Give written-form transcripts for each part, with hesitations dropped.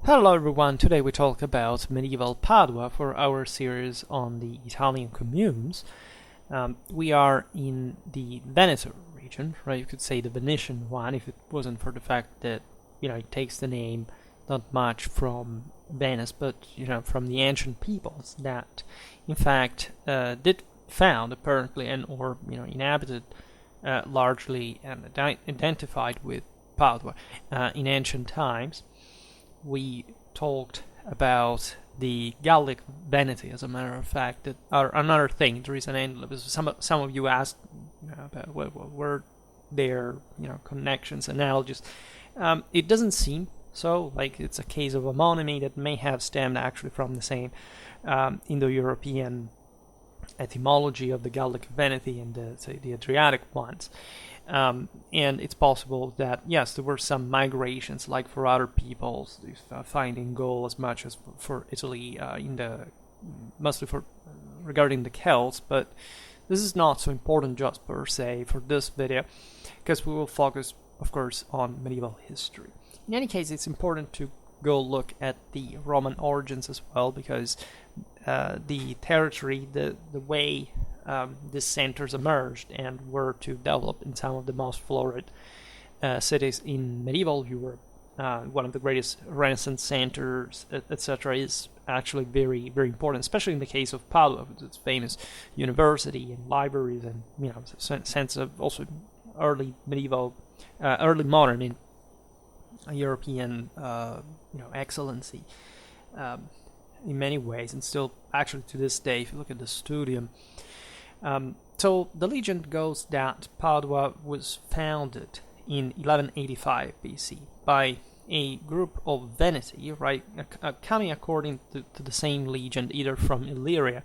Hello everyone, today we talk about medieval Padua for our series on the Italian communes. We are in the Veneto region, right? You could say the Venetian one if it wasn't for the fact that, it takes the name not much from Venice, but, from the ancient peoples that, in fact, did found apparently or inhabited largely and identified with Padua in ancient times. We talked about the Gallic vanity, as a matter of fact, that are another thing. There is an endless. Some of you asked about what were their connections, analogies. It doesn't seem so. Like it's a case of homonymy that may have stemmed actually from the same Indo-European etymology of the Gallic vanity and the Adriatic ones. And it's possible that, yes, there were some migrations, like for other peoples, finding Gaul as much as for Italy, mostly for regarding the Celts, but this is not so important just per se for this video, because we will focus, of course, on medieval history. In any case, it's important to go look at the Roman origins as well, because the territory, the way these centers emerged and were to develop in some of the most florid cities in medieval Europe. One of the greatest Renaissance centers, etc., is actually very, very important, especially in the case of Padua, with its famous university and libraries, and sense of also early medieval, early modern in European, excellency in many ways, and still actually to this day, if you look at the Studium. So the legend goes that Padua was founded in 1185 BC by a group of Veneti, right, coming according to the same legend, either from Illyria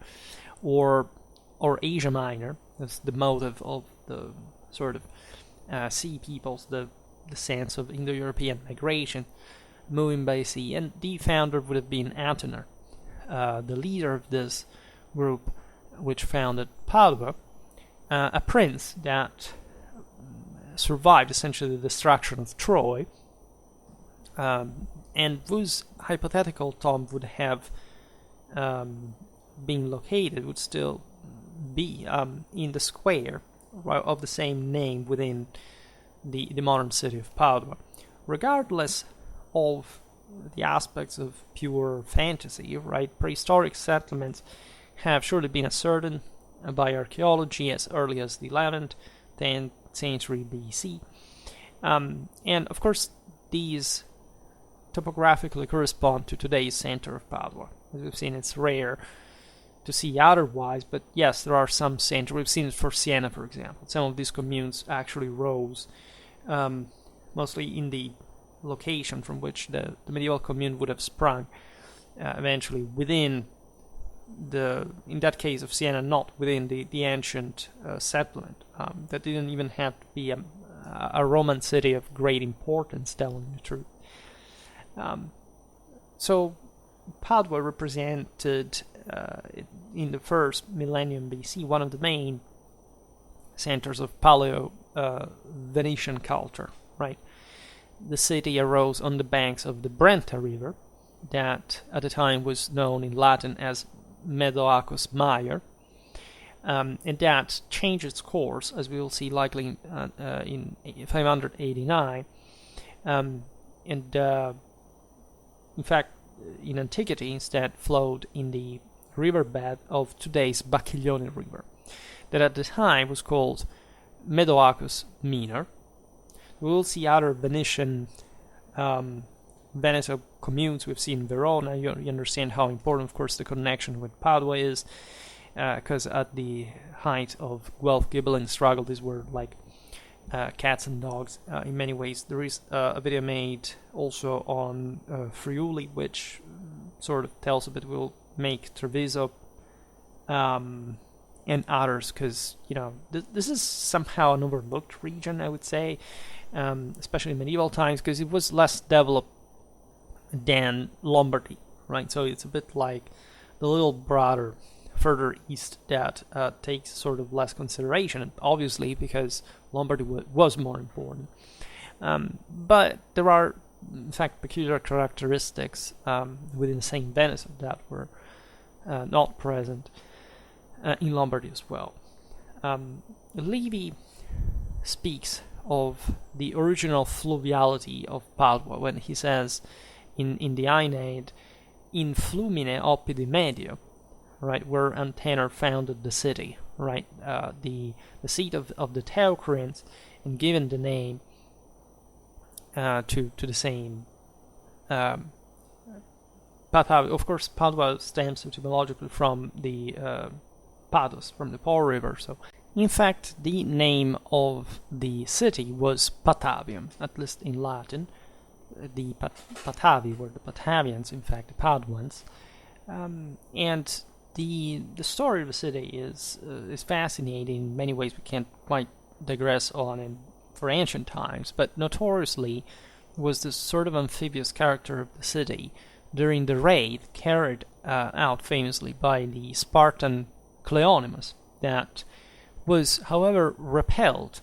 or Asia Minor. That's the motive of the sort of sea peoples, the sense of Indo-European migration, moving by sea, and the founder would have been Antenor, the leader of this group, which founded Padua, a prince that survived essentially the destruction of Troy, and whose hypothetical tomb would have been located, would still be in the square of the same name within the modern city of Padua. Regardless of the aspects of pure fantasy, right, prehistoric settlements have surely been ascertained by archaeology as early as the 11th, 10th century BC. And of course, these topographically correspond to today's center of Padua. As we've seen, it's rare to see otherwise, but yes, there are some centers. We've seen it for Siena, for example. Some of these communes actually rose, mostly in the location from which the medieval commune would have sprung, eventually within in that case of Siena, not within the ancient settlement. That didn't even have to be a Roman city of great importance, telling the truth. So Padua represented, in the first millennium BC, one of the main centers of Paleo-Venetian culture, right? The city arose on the banks of the Brenta River, that at the time was known in Latin as Medoacus Maior, and that changed its course, as we will see likely in 589, and in fact, in antiquity, instead flowed in the riverbed of today's Bacchiglione River, that at the time was called Medoacus Minor. We will see other Venetian Veneto communes. We've seen Verona. You understand how important, of course, the connection with Padua is, because at the height of Guelph-Ghibelline struggle, these were like cats and dogs in many ways. There is a video made also on Friuli, which sort of tells a bit. We'll make Treviso and others, because this is somehow an overlooked region, I would say, especially in medieval times, because it was less developed than Lombardy, right? So it's a bit like the little brother further east that takes sort of less consideration, obviously because Lombardy was more important. But there are in fact, peculiar characteristics within the same Venice that were not present in Lombardy as well. Livy speaks of the original fluviality of Padua when he says in the Aeneid, in flumine oppidi medio, right, where Antenor founded the city, right, the seat of the Teucrians, and given the name to the same Padua. Of course, Padua stems etymologically from the Padus, from the Po River. So, in fact, the name of the city was Patavium, at least in Latin. The Patavi were the Batavians, in fact, the Paduans, and the story of the city is fascinating in many ways. We can't quite digress on it for ancient times, but notoriously was this sort of amphibious character of the city during the raid carried out famously by the Spartan Cleonymus, that was, however, repelled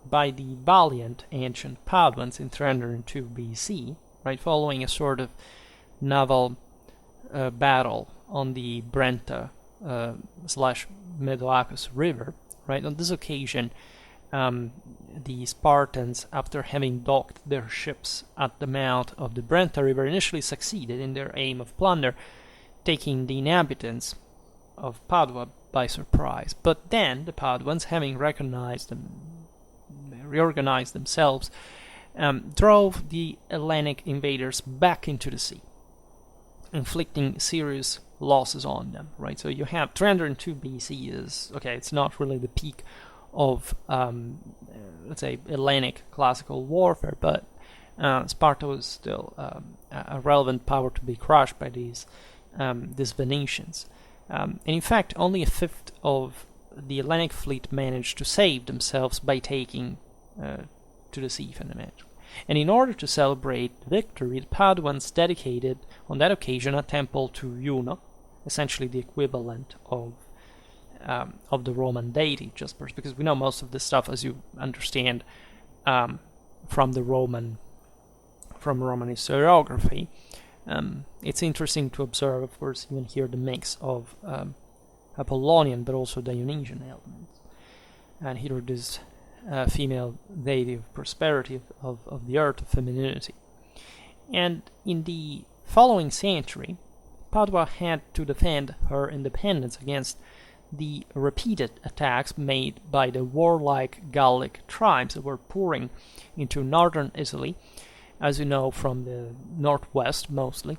by the valiant ancient Paduans in 302 BC, right, following a sort of naval battle on the Brenta slash Medoacus River, right. On this occasion, the Spartans, after having docked their ships at the mouth of the Brenta River, initially succeeded in their aim of plunder, taking the inhabitants of Padua by surprise. But then the Paduans, having reorganized themselves, drove the Hellenic invaders back into the sea, inflicting serious losses on them, right? So you have 302 BC is, okay, it's not really the peak of, let's say, Hellenic classical warfare, but Sparta was still a relevant power to be crushed by these Venetians. And in fact, only a fifth of the Hellenic fleet managed to save themselves by taking to the sea from the Mediterranean. And in order to celebrate the victory, the Paduans dedicated on that occasion a temple to Juno, essentially the equivalent of the Roman deity, just because we know most of this stuff, as you understand, from Roman historiography. It's interesting to observe, of course, even here the mix of Apollonian but also Dionysian elements. And here this female deity of prosperity, of the earth, of femininity. And in the following century, Padua had to defend her independence against the repeated attacks made by the warlike Gallic tribes that were pouring into northern Italy, as you know, from the northwest mostly,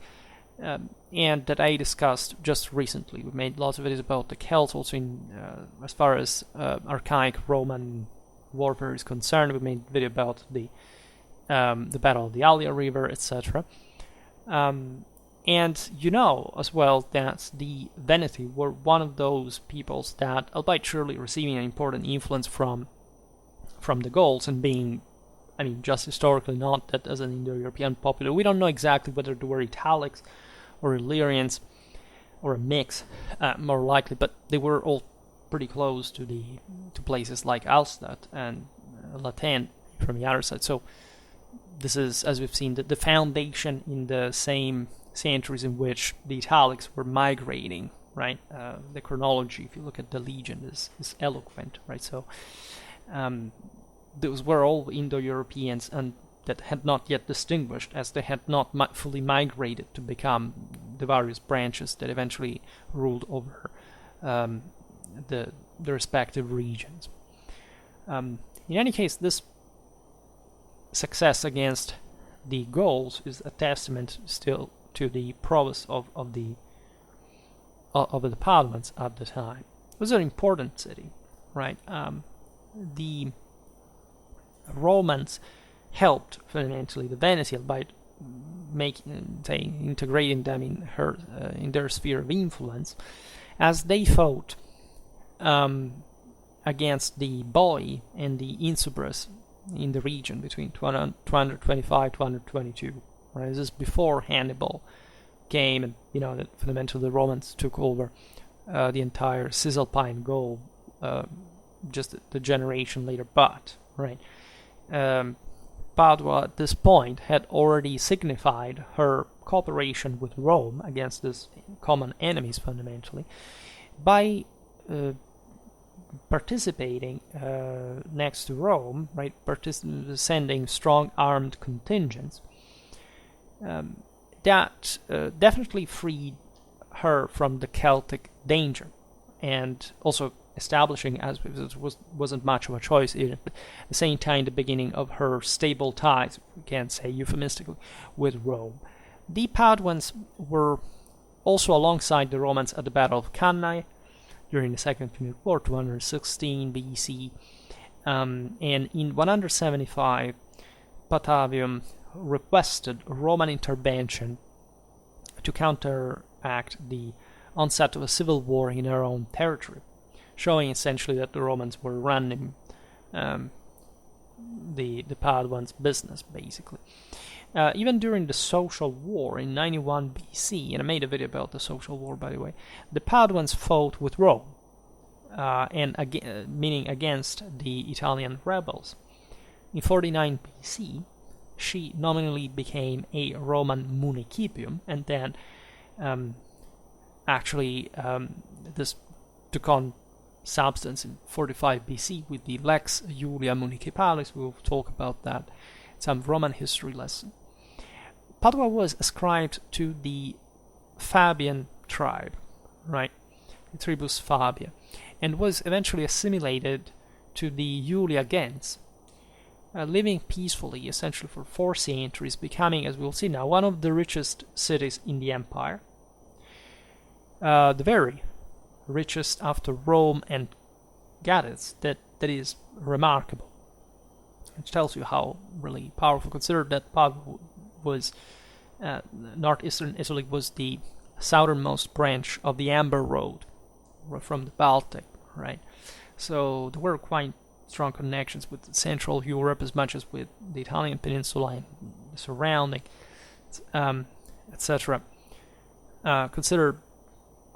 and that I discussed just recently. We made lots of videos about the Celts, also as far as archaic Roman warfare is concerned. We made a video about the Battle of the Allia River, etc. And you know as well that the Veneti were one of those peoples that, albeit surely receiving an important influence from the Gauls and being, I mean, just historically not that as an Indo-European populace. We don't know exactly whether they were Italics or Illyrians or a mix, more likely, but they were all pretty close to places like Alstadt and Latene from the other side. So this is, as we've seen, the foundation in the same centuries in which the Italics were migrating, right? The chronology, if you look at the Legion, is eloquent, right? So those were all Indo-Europeans and that had not yet distinguished, as they had not fully migrated to become the various branches that eventually ruled over the respective regions. In any case, this success against the Gauls is a testament still to the prowess of the Paduans at the time. It was an important city, right? The Romans helped fundamentally the Veneti by integrating them in their sphere of influence, as they fought against the Boii and the Insubres in the region between 225-222. Right? This is before Hannibal came, and that fundamentally the Romans took over the entire Cisalpine Gaul just the generation later. But right, Padua at this point had already signified her cooperation with Rome against these common enemies fundamentally by participating next to Rome, right, sending strong armed contingents. That definitely freed her from the Celtic danger, and also establishing, as it wasn't much of a choice, at the same time the beginning of her stable ties, we can say euphemistically, with Rome. The Paduans were also alongside the Romans at the Battle of Cannae during the Second Punic War, 216 BC, and in 175, Patavium requested Roman intervention to counteract the onset of a civil war in her own territory, showing essentially that the Romans were running the Paduans' business, basically. Even during the Social War in 91 BC, and I made a video about the Social War, by the way, the Paduans fought with Rome, meaning against the Italian rebels. In 49 BC, she nominally became a Roman municipium, and then this took on substance in 45 BC with the Lex Julia Municipalis. We will talk about that in some Roman history lesson. Padua was ascribed to the Fabian tribe, right, the Tribus Fabia, and was eventually assimilated to the Julia gens, living peacefully essentially for 4 centuries, becoming, as we'll see now, one of the richest cities in the empire. The very richest after Rome and Gades. That is remarkable. It tells you how really powerful. Consider that Padua was northeastern Italy was the southernmost branch of the Amber Road from the Baltic, right? So there were quite strong connections with Central Europe as much as with the Italian peninsula and the surrounding, etc. Consider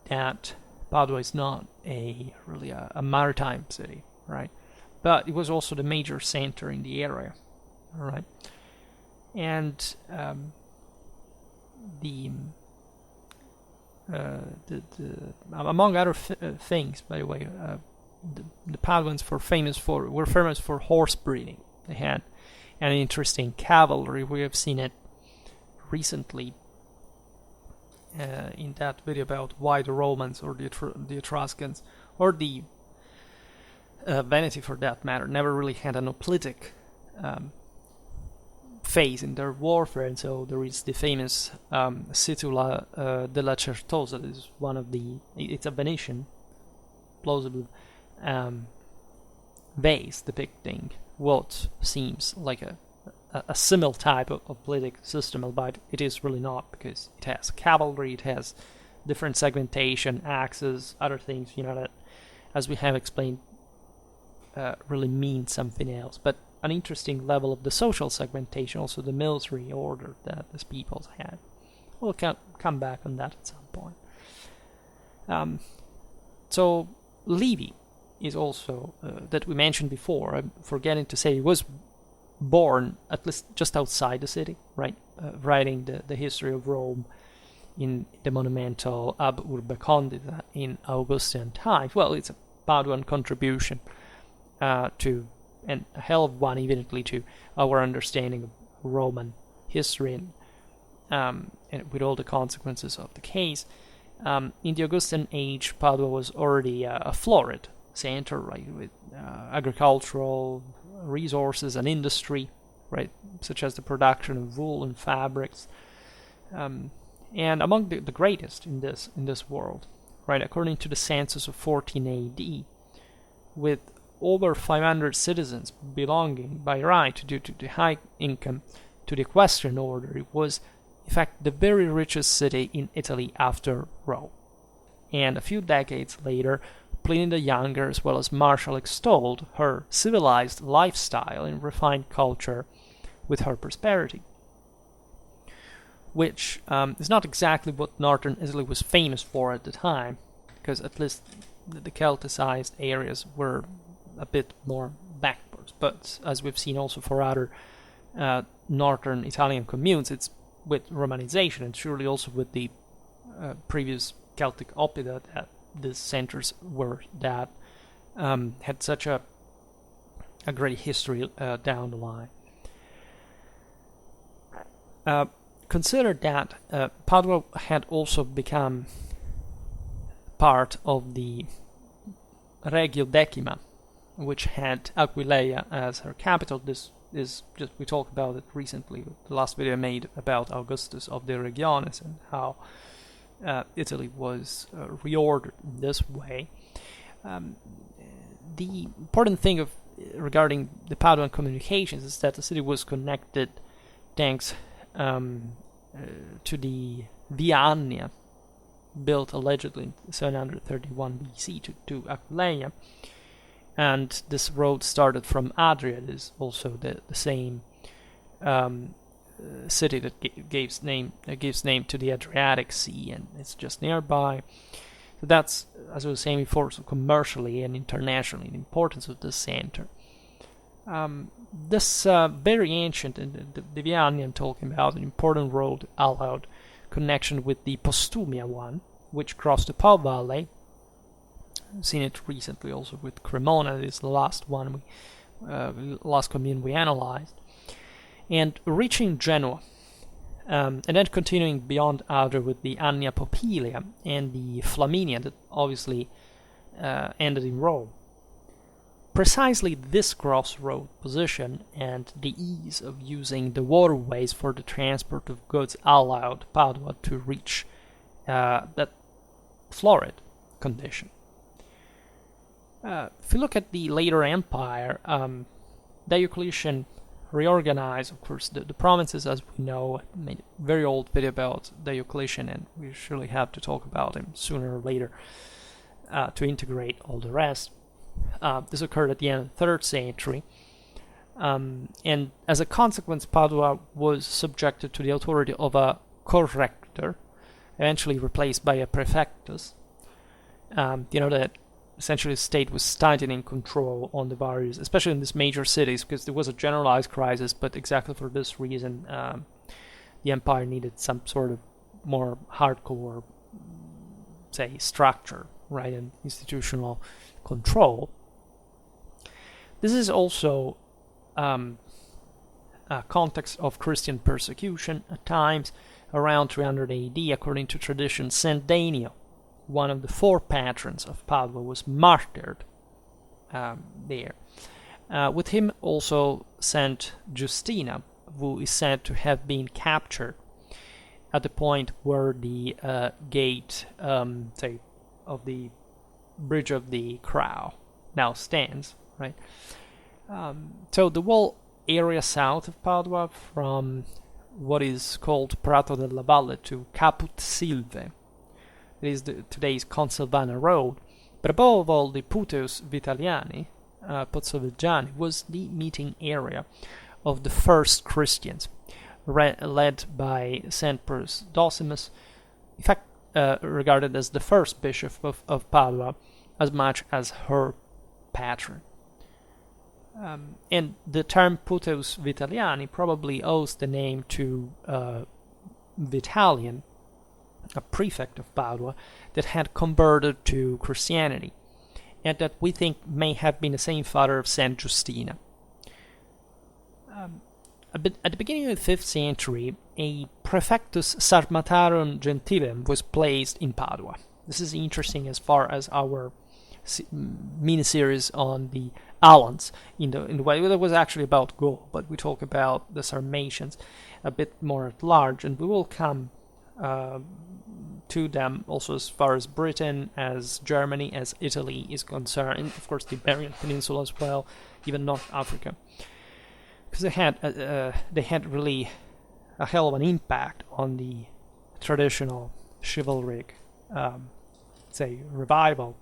that Padua is not really a maritime city, right? But it was also the major center in the area, all right? And among other things, by the way, the Paduans were famous for horse breeding. They had an interesting cavalry. We have seen it recently in that video about why the Romans or the Etruscans or the Veneti, for that matter, never really had an hoplitic phase in their warfare. And so there is the famous Situla della Certosa. This is it's a Venetian, plausibly, vase depicting what seems like a similar type of hoplitic system, but it is really not, because it has cavalry, it has different segmentation, axes, other things, that, as we have explained, really mean something else. But an interesting level of the social segmentation, also the military order that these peoples had. We'll come back on that at some point. So Livy is also, that we mentioned before, I'm forgetting to say, he was born at least just outside the city, right? Writing the history of Rome in the monumental Ab Urbe Condita in Augustan times. Well, it's a Paduan contribution to, and a hell of one evidently, to our understanding of Roman history, and with all the consequences of the case. In the Augustan age, Padua was already a florid center, right, with agricultural resources and industry, right, such as the production of wool and fabrics, and among the greatest in this world, right, according to the census of 14 AD, with over 500 citizens belonging by right due to the high income to the equestrian order. It was, in fact, the very richest city in Italy after Rome. And a few decades later, Pliny the Younger, as well as Martial, extolled her civilized lifestyle and refined culture with her prosperity, which is not exactly what northern Italy was famous for at the time, because at least the Celticized areas were a bit more backwards. But as we've seen also for other northern Italian communes, it's with Romanization, and surely also with the previous Celtic oppida, that these centers were that had such a great history down the line. Consider that Padua had also become part of the Regio Decima, which had Aquileia as her capital. This is just, we talked about it recently, the last video I made about Augustus of the Regiones and how Italy was reordered in this way. The important thing regarding the Paduan communications is that the city was connected thanks to the Via Annia, built allegedly in 731 BC to Aquileia, and this road started from Adria. It is also the same city that gives name to the Adriatic Sea, and it's just nearby. So that's, as I was saying before, so commercially and internationally, the importance of this center. This very ancient, and the Via Annia I'm talking about, an important road allowed connection with the Postumia one, which crossed the Po Valley. I've seen it recently also with Cremona. This is the last one, last commune we analyzed, and reaching Genoa, and then continuing beyond Adria with the Annia Popilia and the Flaminia that obviously ended in Rome. Precisely this crossroad position and the ease of using the waterways for the transport of goods allowed Padua to reach that florid condition. If you look at the later empire, Diocletian reorganized, of course, the provinces, as we know. I made a very old video about Diocletian, and we surely have to talk about him sooner or later to integrate all the rest. This occurred at the end of the 3rd century, and as a consequence, Padua was subjected to the authority of a corrector, eventually replaced by a prefectus. That essentially the state was tightening control on the various, especially in these major cities, because there was a generalized crisis, but exactly for this reason, the empire needed some sort of more hardcore, say, structure, right, and institutional control. This is also a context of Christian persecution. At times, around 300 AD, according to tradition, Saint Danio, one of the 4 patrons of Padua, was martyred there. With him also Saint Justina, who is said to have been captured at the point where the gate, say, of the Bridge of the Crow now stands, right? So the whole area south of Padua, from what is called Prato della Valle to Caput Silve, it is today's Consilvana Road, but above all, the Puteus Vitaliani, Pozzovigiani, was the meeting area of the first Christians, led by Saint Pius Docimus, in fact regarded as the first bishop of Padua, as much as her patron. And the term Puteus Vitaliani probably owes the name to Vitalian, a prefect of Padua, that had converted to Christianity, and that we think may have been the same father of Saint Justina. At the beginning of the 5th century, a Prefectus Sarmatarum Gentilem was placed in Padua. This is interesting as far as our mini-series on the Alans, in the way that was actually about Gaul, but we talk about the Sarmatians a bit more at large, and we will come to them also as far as Britain, as Germany, as Italy is concerned, and of course the Iberian Peninsula as well, even North Africa, because they had really a hell of an impact on the traditional chivalric, say, revival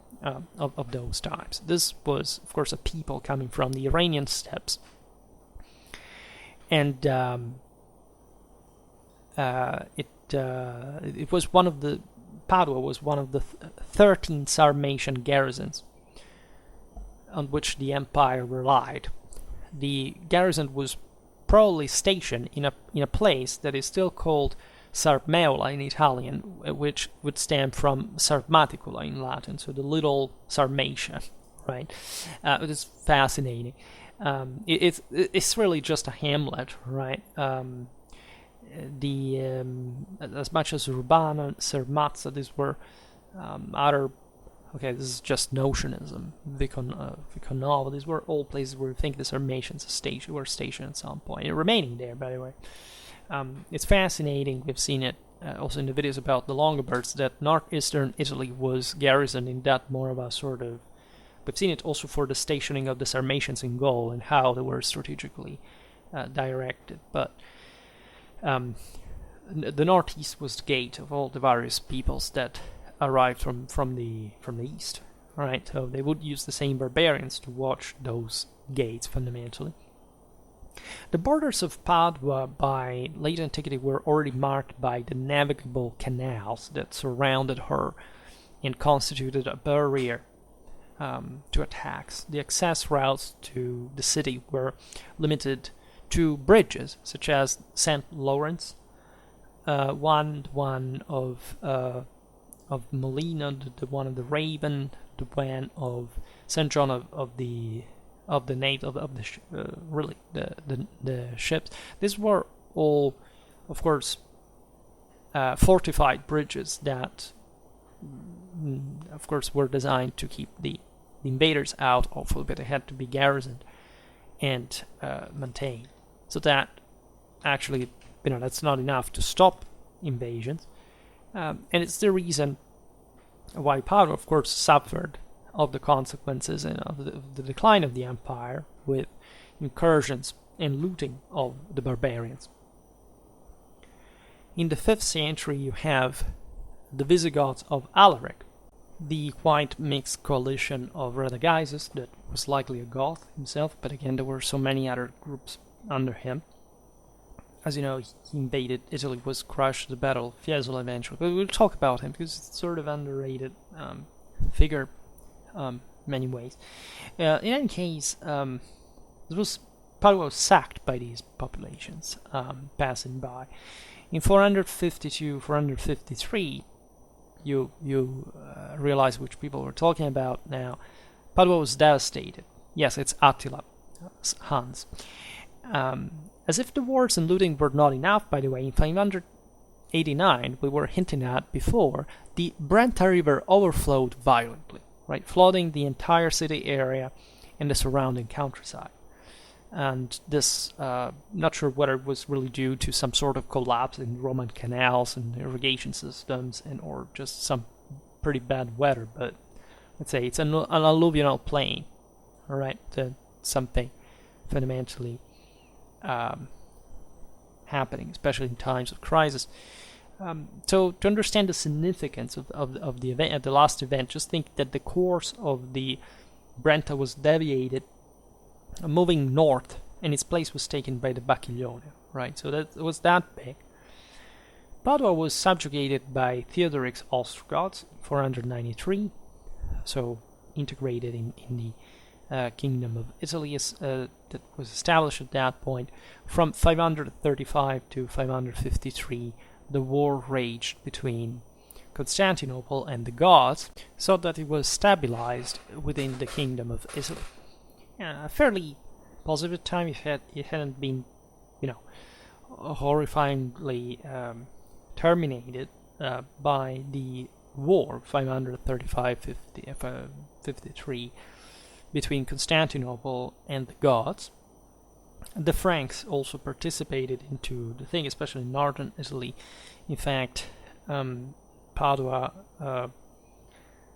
of those times. This was, of course, a people coming from the Iranian steppes, and it was one of the Padua was one of the 13 Sarmatian garrisons on which the empire relied. The garrison was probably stationed in a place that is still called Sarmeola in Italian, which would stem from Sarmaticula in Latin, so the little Sarmatia, right? It is fascinating. It's really just a hamlet, right? As much as Urbana, Sermazza, these were other. Okay, this is just notionism. Viconova, these were all places where we think the Sarmatians were stationed at some point, and remaining there, by the way. It's fascinating. We've seen it also in the videos about the Longobards, that northeastern Italy was garrisoned in that more of a sort of. We've seen it also for the stationing of the Sarmatians in Gaul and how they were strategically directed. But the northeast was the gate of all the various peoples that arrived from the east. All right, so they would use the same barbarians to watch those gates fundamentally. The borders of Padua by late antiquity were already marked by the navigable canals that surrounded her and constituted a barrier to attacks. The access routes to the city were limited to bridges, such as St. Lawrence, one of Molina, the one of the Raven, the one of St. John of the ships. These were all, of course, fortified bridges that, of course, were designed to keep the invaders out of it, but they had to be garrisoned and maintained. So that actually, that's not enough to stop invasions. And it's the reason why Padua, of course, suffered of the consequences and of the decline of the empire with incursions and looting of the barbarians. In the 5th century, you have the Visigoths of Alaric, the quite mixed coalition of Radagaisus that was likely a Goth himself, but again, there were so many other groups under him. As you know, he invaded Italy, was crushed at the Battle of Fiesole eventually, but we'll talk about him because it's sort of underrated figure many ways. In any case, Padua was sacked by these populations passing by. In 452, 453, you realize which people we're talking about now. Padua was devastated. Yes, it's Attila, Hans. As if the wars and looting were not enough, by the way, in 589, we were hinting at before, the Brenta River overflowed violently, right, flooding the entire city area and the surrounding countryside. And this, not sure whether it was really due to some sort of collapse in Roman canals and irrigation systems, or just some pretty bad weather, but let's say it's an alluvial plain, all right, something fundamentally happening, especially in times of crisis. So to understand the significance of the event, the last event, just think that the course of the Brenta was deviated, moving north, and its place was taken by the Bacchiglione, right? So that was that big. Padua was subjugated by Theodoric's Ostrogoths, 493, so integrated in the Kingdom of Italy that was established at that point. From 535 to 553, the war raged between Constantinople and the Goths, so that it was stabilized within the Kingdom of Italy. A fairly positive time if it hadn't been, horrifyingly terminated by the war 535-53 between Constantinople and the Goths. The Franks also participated into the thing, especially in northern Italy. In fact, Padua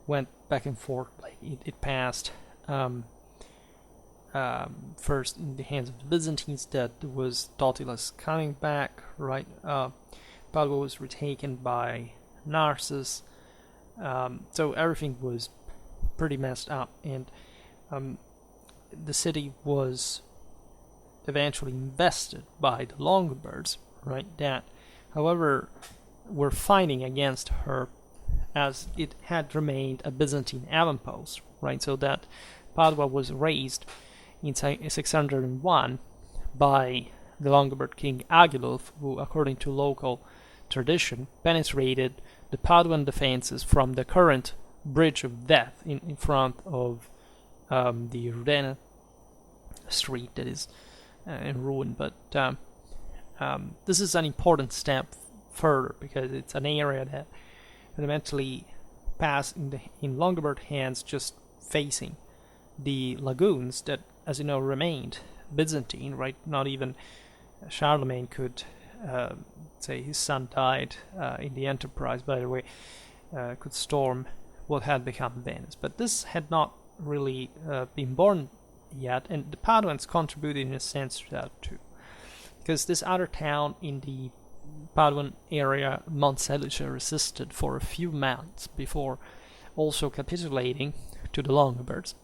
went back and forth. It passed first in the hands of the Byzantines. That was Totilas coming back, right? Padua was retaken by Narses. So everything was pretty messed up, and the city was eventually invested by the Longobards, right? That, however, were fighting against her as it had remained a Byzantine avampost, right? So that Padua was razed in 601 by the Longobard king Agilulf, who, according to local tradition, penetrated the Paduan defenses from the current Bridge of Death in front of the Rudena street that is in ruin. But this is an important step further because it's an area that fundamentally passed in Longobard hands, just facing the lagoons that, as you know, remained Byzantine, right? Not even Charlemagne could say his son died in the enterprise, by the way, could storm what had become Venice. But this had not really been born yet, and the Paduans contributed in a sense to that too. Because this other town in the Paduan area, Monselice, resisted for a few months before also capitulating to the Longobards.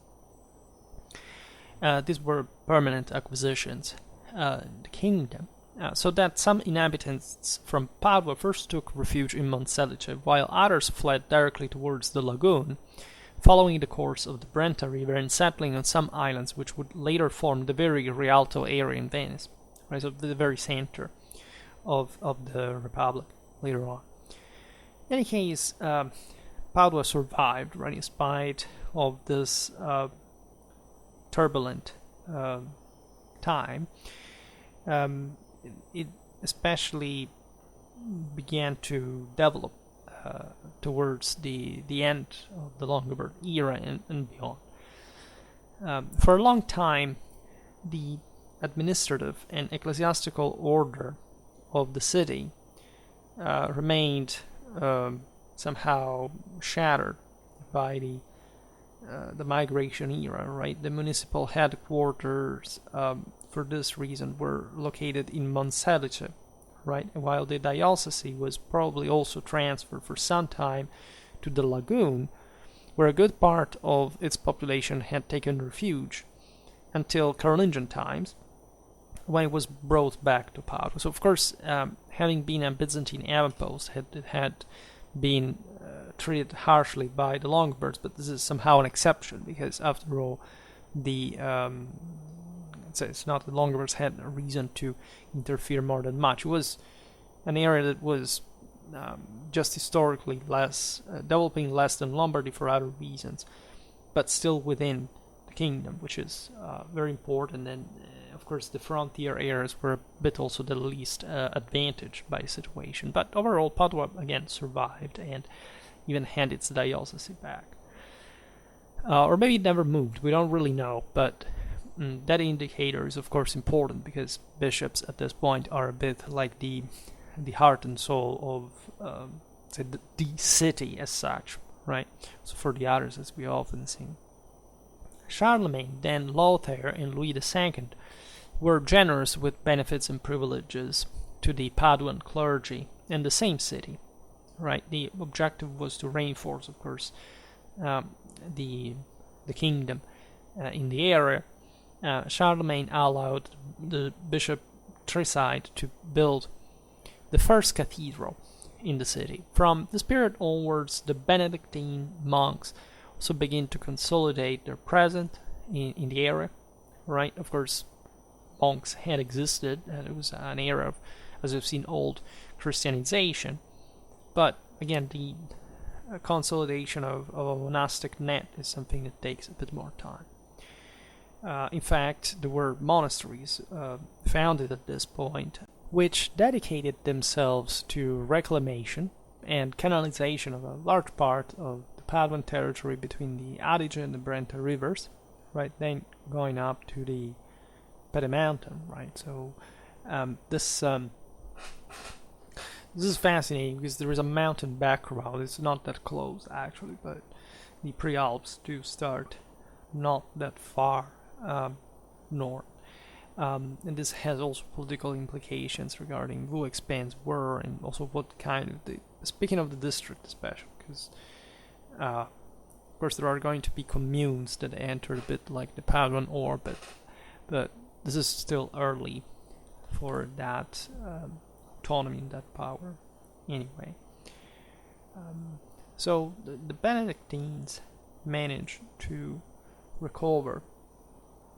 These were permanent acquisitions in the kingdom, so that some inhabitants from Padua first took refuge in Monselice, while others fled directly towards the lagoon, following the course of the Brenta River and settling on some islands which would later form the very Rialto area in Venice, right, so the very center of the Republic later on. In any case, Padua survived, right, in spite of this turbulent time. It especially began to develop towards the end of the Longobard era and beyond. For a long time, the administrative and ecclesiastical order of the city remained somehow shattered by the migration era, right? The municipal headquarters, for this reason, were located in Monselice, right? While the diocese was probably also transferred for some time to the lagoon, where a good part of its population had taken refuge until Carolingian times, when it was brought back to Padua. So, of course, having been a Byzantine outpost, it had been treated harshly by the Longobards, but this is somehow an exception because, after all, it's not the Longobards had a reason to interfere more than much. It was an area that was just historically developing less than Lombardy for other reasons, but still within the kingdom, which is very important. And of course, the frontier areas were a bit also the least advantaged by the situation. But overall, Padua again survived and even had its diocese back. Or maybe it never moved, we don't really know, but that indicator is of course important because bishops at this point are a bit like the heart and soul of the city as such, right? So for the others, as we often see. Charlemagne, then Lothair, and Louis II were generous with benefits and privileges to the Paduan clergy in the same city, right? The objective was to reinforce, of course, the kingdom in the area. Charlemagne allowed the Bishop Tricide to build the first cathedral in the city. From this period onwards, the Benedictine monks also begin to consolidate their presence in the area, right? Of course, monks had existed, and it was an era of, as we've seen, old Christianization. But again, the consolidation of a monastic net is something that takes a bit more time. In fact, there were monasteries founded at this point, which dedicated themselves to reclamation and canalization of a large part of the Paduan territory between the Adige and the Brenta rivers, right? Then going up to the Pede Mountain, right? So this is fascinating because there is a mountain background. It's not that close actually, but the Prealps do start not that far north. And this has also political implications regarding who expands where and also what kind of speaking of the district especially, because of course there are going to be communes that enter a bit like the Paduan orbit, but this is still early for that autonomy and that power anyway. So the Benedictines managed to recover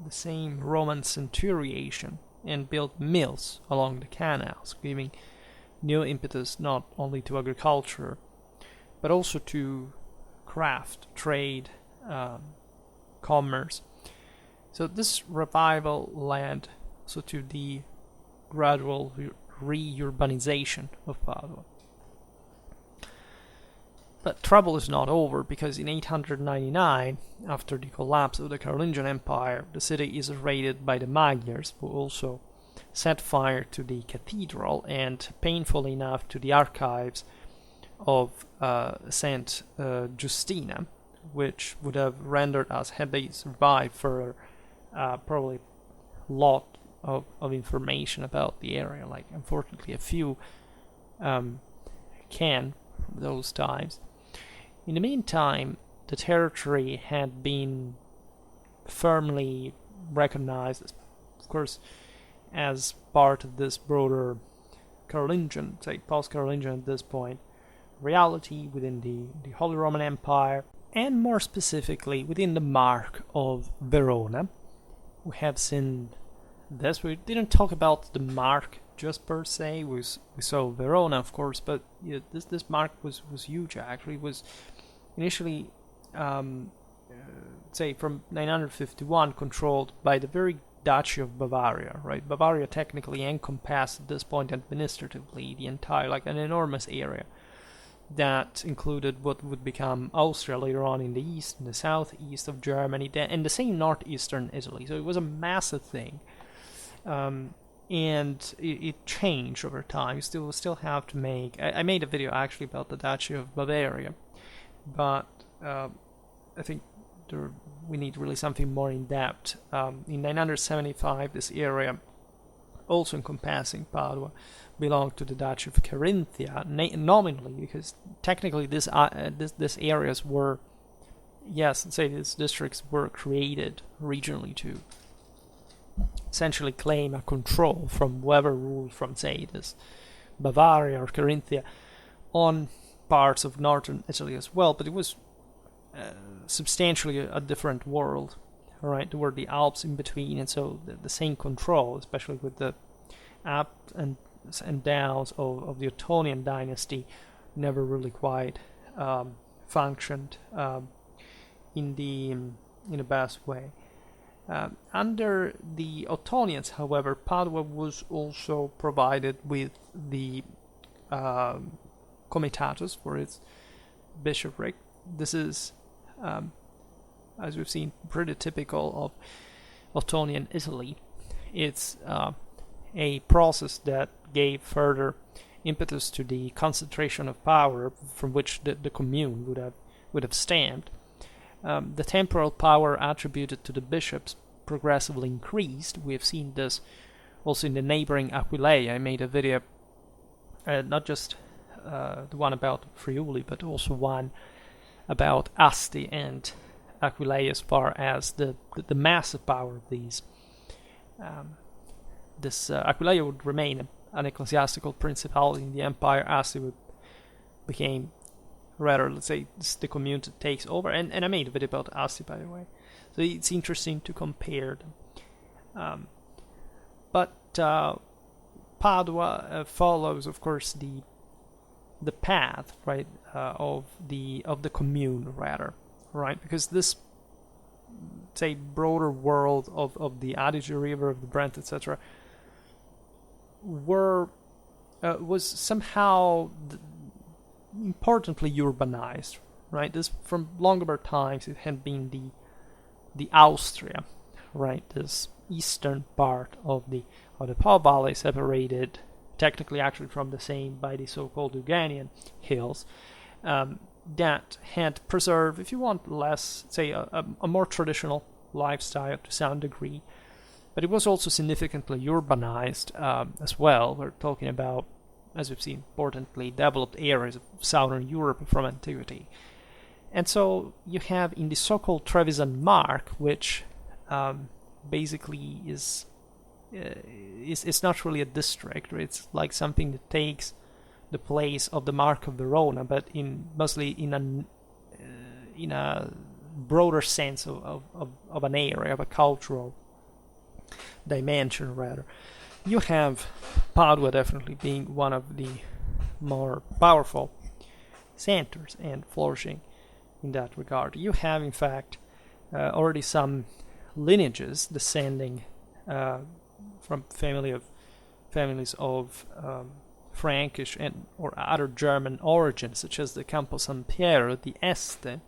the same Roman centuriation and built mills along the canals, giving new impetus not only to agriculture, but also to craft, trade, commerce. So this revival led also to the gradual re-urbanization of Padua. But trouble is not over, because in 899, after the collapse of the Carolingian Empire, the city is raided by the Magyars, who also set fire to the cathedral and, painfully enough, to the archives of Saint Justina, which would have rendered us, had they survived, for probably a lot of information about the area. Like, unfortunately, a few can from those times. In the meantime, the territory had been firmly recognized, of course, as part of this broader Carolingian, say post-Carolingian at this point, reality within the Holy Roman Empire, and more specifically within the Mark of Verona. We have seen this. We didn't talk about the Mark just per se. We saw Verona, of course, but yeah, this Mark was huge. Actually, it was initially, say, from 951, controlled by the very Duchy of Bavaria. Right, Bavaria technically encompassed at this point administratively the entire, like, an enormous area that included what would become Austria later on in the east, and the southeast of Germany, and the same northeastern Italy. So it was a massive thing. And it changed over time. You still have to make... I made a video actually about the Duchy of Bavaria, but I think we need really something more in depth. In 975, this area, also encompassing Padua, belonged to the Duchy of Carinthia, nominally, because technically these areas were, yes, let's say these districts were created regionally to essentially claim a control from whoever ruled from, say, this Bavaria or Carinthia on parts of northern Italy as well. But it was substantially a different world, right? There were the Alps in between, and so the same control, especially with the ups and downs of the Ottonian dynasty, never really quite functioned in the best way. Under the Ottonians, however, Padua was also provided with the comitatus for its bishopric. This is, as we've seen, pretty typical of Ottonian Italy. It's a process that gave further impetus to the concentration of power from which the commune would have stemmed. The temporal power attributed to the bishops progressively increased. We have seen this also in the neighboring Aquileia. I made a video, not just the one about Friuli, but also one about Asti and Aquileia, as far as the massive power of these. Aquileia would remain an ecclesiastical principality in the empire. Asti became rather, let's say, the community takes over, and I made a video about Asti, by the way, so it's interesting to compare them. But Padua follows, of course, the path, right, of the commune, rather, right, because this, say, broader world of the Adige River, of the Brent, etc., was somehow importantly urbanized, right? This, from Longobards times, it had been the Austria, right? This eastern part of the Po Valley, separated technically actually from the same by the so-called Euganian hills, that had preserved, if you want, less, say, a more traditional lifestyle to some degree, but it was also significantly urbanized as well. We're talking about, as we've seen, importantly developed areas of southern Europe from antiquity. And so you have in the so-called Trevisan Mark, which basically is not really a district. It's like something that takes the place of the Mark of Verona, but mostly in a broader sense of an area, of a cultural dimension rather. You have Padua definitely being one of the more powerful centers and flourishing in that regard. You have, in fact, already some lineages descending from families of Frankish and or other German origins, such as the Campo San Piero, the Este,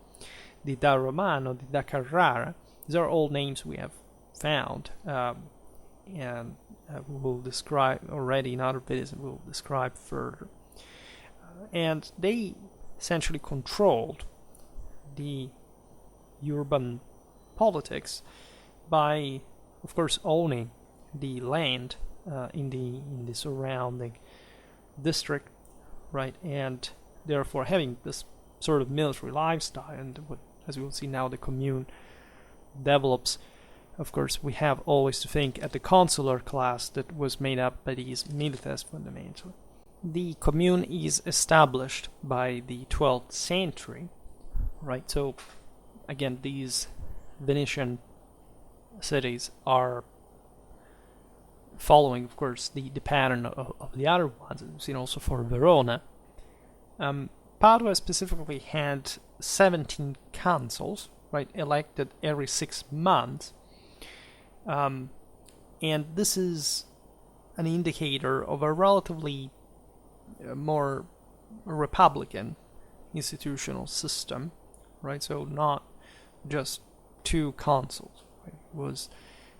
the Da Romano, the Da Carrara. These are all names we have found, and we will describe already in other videos, and we will describe further. And they essentially controlled the urban politics by, of course, owning the land in the surrounding district, right, and therefore having this sort of military lifestyle. And what, as we will see now, the commune develops. Of course, we have always to think at the consular class that was made up by these milites fundamentally. The commune is established by the 12th century, right? So again, these Venetian cities are following, of course, the pattern of the other ones. We've seen also for Verona. Padua specifically had 17 consuls, right, elected every 6 months. And this is an indicator of a relatively more republican institutional system, right? So not just 2 consuls, right? It was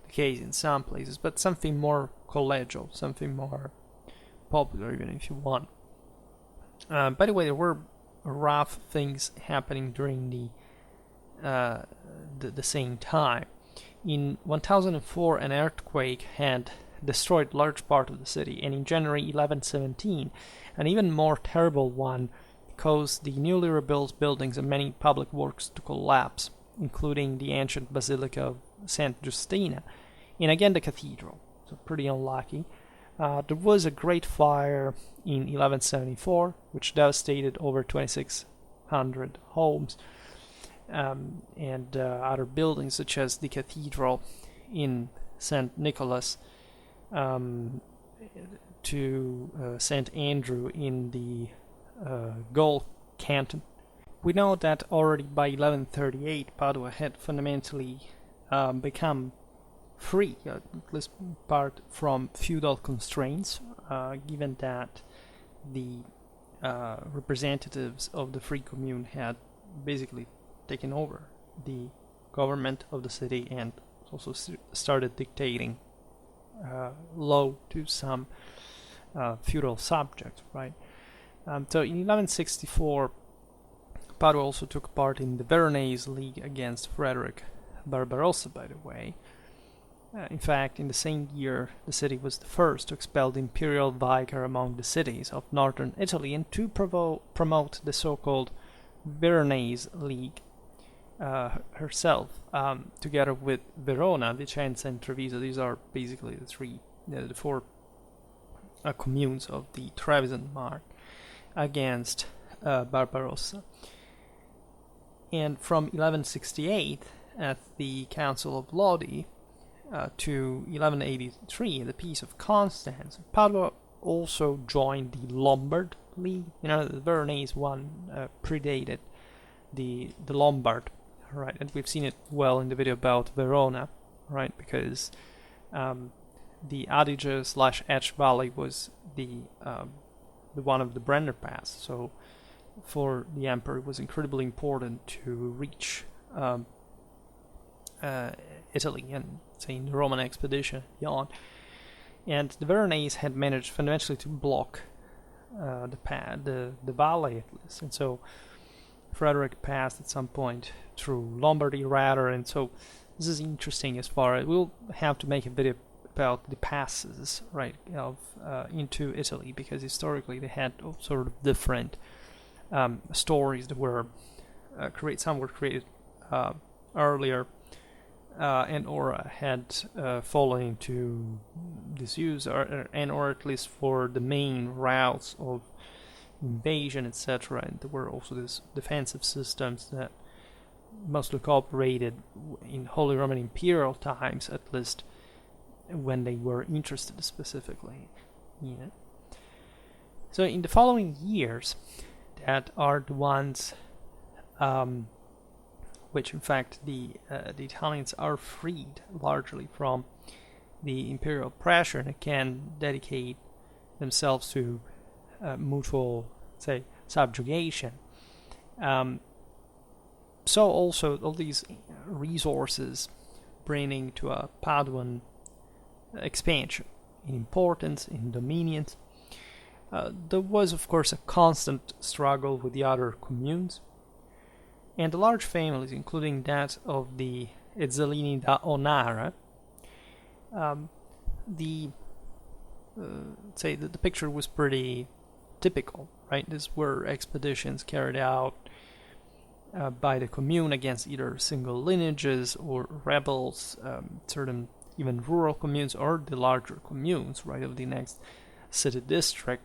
the case in some places, but something more collegial, something more popular, even if you want. By the way, there were rough things happening during the same time. In 1004, an earthquake had destroyed large part of the city, and in January 1117, an even more terrible one caused the newly rebuilt buildings and many public works to collapse, including the ancient Basilica of St. Justina, and again the cathedral. So pretty unlucky. There was a great fire in 1174, which devastated over 2,600 homes and other buildings, such as the cathedral in St. Nicholas, to St. Andrew in the Gaul canton. We know that already by 1138 Padua had fundamentally become free, at least part from feudal constraints, given that the representatives of the free commune had basically taken over the government of the city and also started dictating law to some feudal subjects, right? So in 1164, Padua also took part in the Veronese League against Frederick Barbarossa, by the way. In fact, in the same year, the city was the first to expel the imperial vicar among the cities of northern Italy and to promote the so-called Veronese League herself, together with Verona, Vicenza, and Treviso. These are basically the 4 communes of the Trevisan Mark against Barbarossa. And from 1168, at the Council of Lodi, to 1183, the Peace of Constance, Padua also joined the Lombard League. You know, the Veronese one predated the Lombard, right? And we've seen it well in the video about Verona, right? Because the Adige/Etsch Valley was the one of the Brenner Pass. So for the emperor, it was incredibly important to reach Italy and, say, in the Roman expedition beyond. And the Veronese had managed fundamentally to block the valley, at least. And so Frederick passed at some point through Lombardy rather, and so this is interesting as far as we'll have to make a video about the passes, right, of into Italy, because historically they had sort of different stories that were created. Some were created earlier and or had fallen into disuse, or at least for the main routes of invasion, etc. And there were also these defensive systems that mostly cooperated in Holy Roman Imperial times, at least when they were interested specifically in it. So in the following years, that are the ones which in fact the Italians are freed largely from the imperial pressure and can dedicate themselves to mutual, say, subjugation. So also all these resources bringing to a Paduan expansion in importance, in dominions. There was, of course, a constant struggle with the other communes, and the large families, including that of the Ezzolini da Onara. The picture was pretty typical, right? These were expeditions carried out by the commune against either single lineages or rebels, certain even rural communes or the larger communes, right, of the next city district.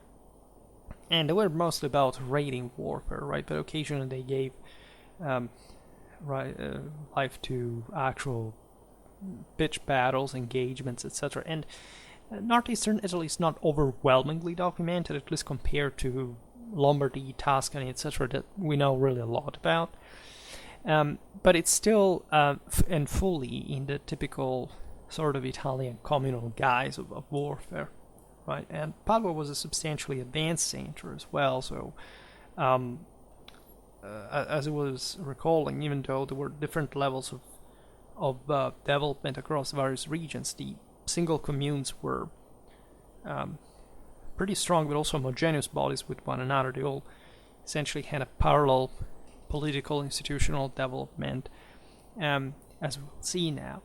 And they were mostly about raiding warfare, right? But occasionally they gave life to actual pitched battles, engagements, etc. And northeastern Italy is not overwhelmingly documented, at least compared to Lombardy, Tuscany, etc., that we know really a lot about. But it's still and fully in the typical sort of Italian communal guise of warfare, right? And Padua was a substantially advanced center as well, so as I was recalling, even though there were different levels of development across various regions, the single communes were pretty strong but also homogeneous bodies with one another. They all essentially had a parallel political institutional development, as we'll see now.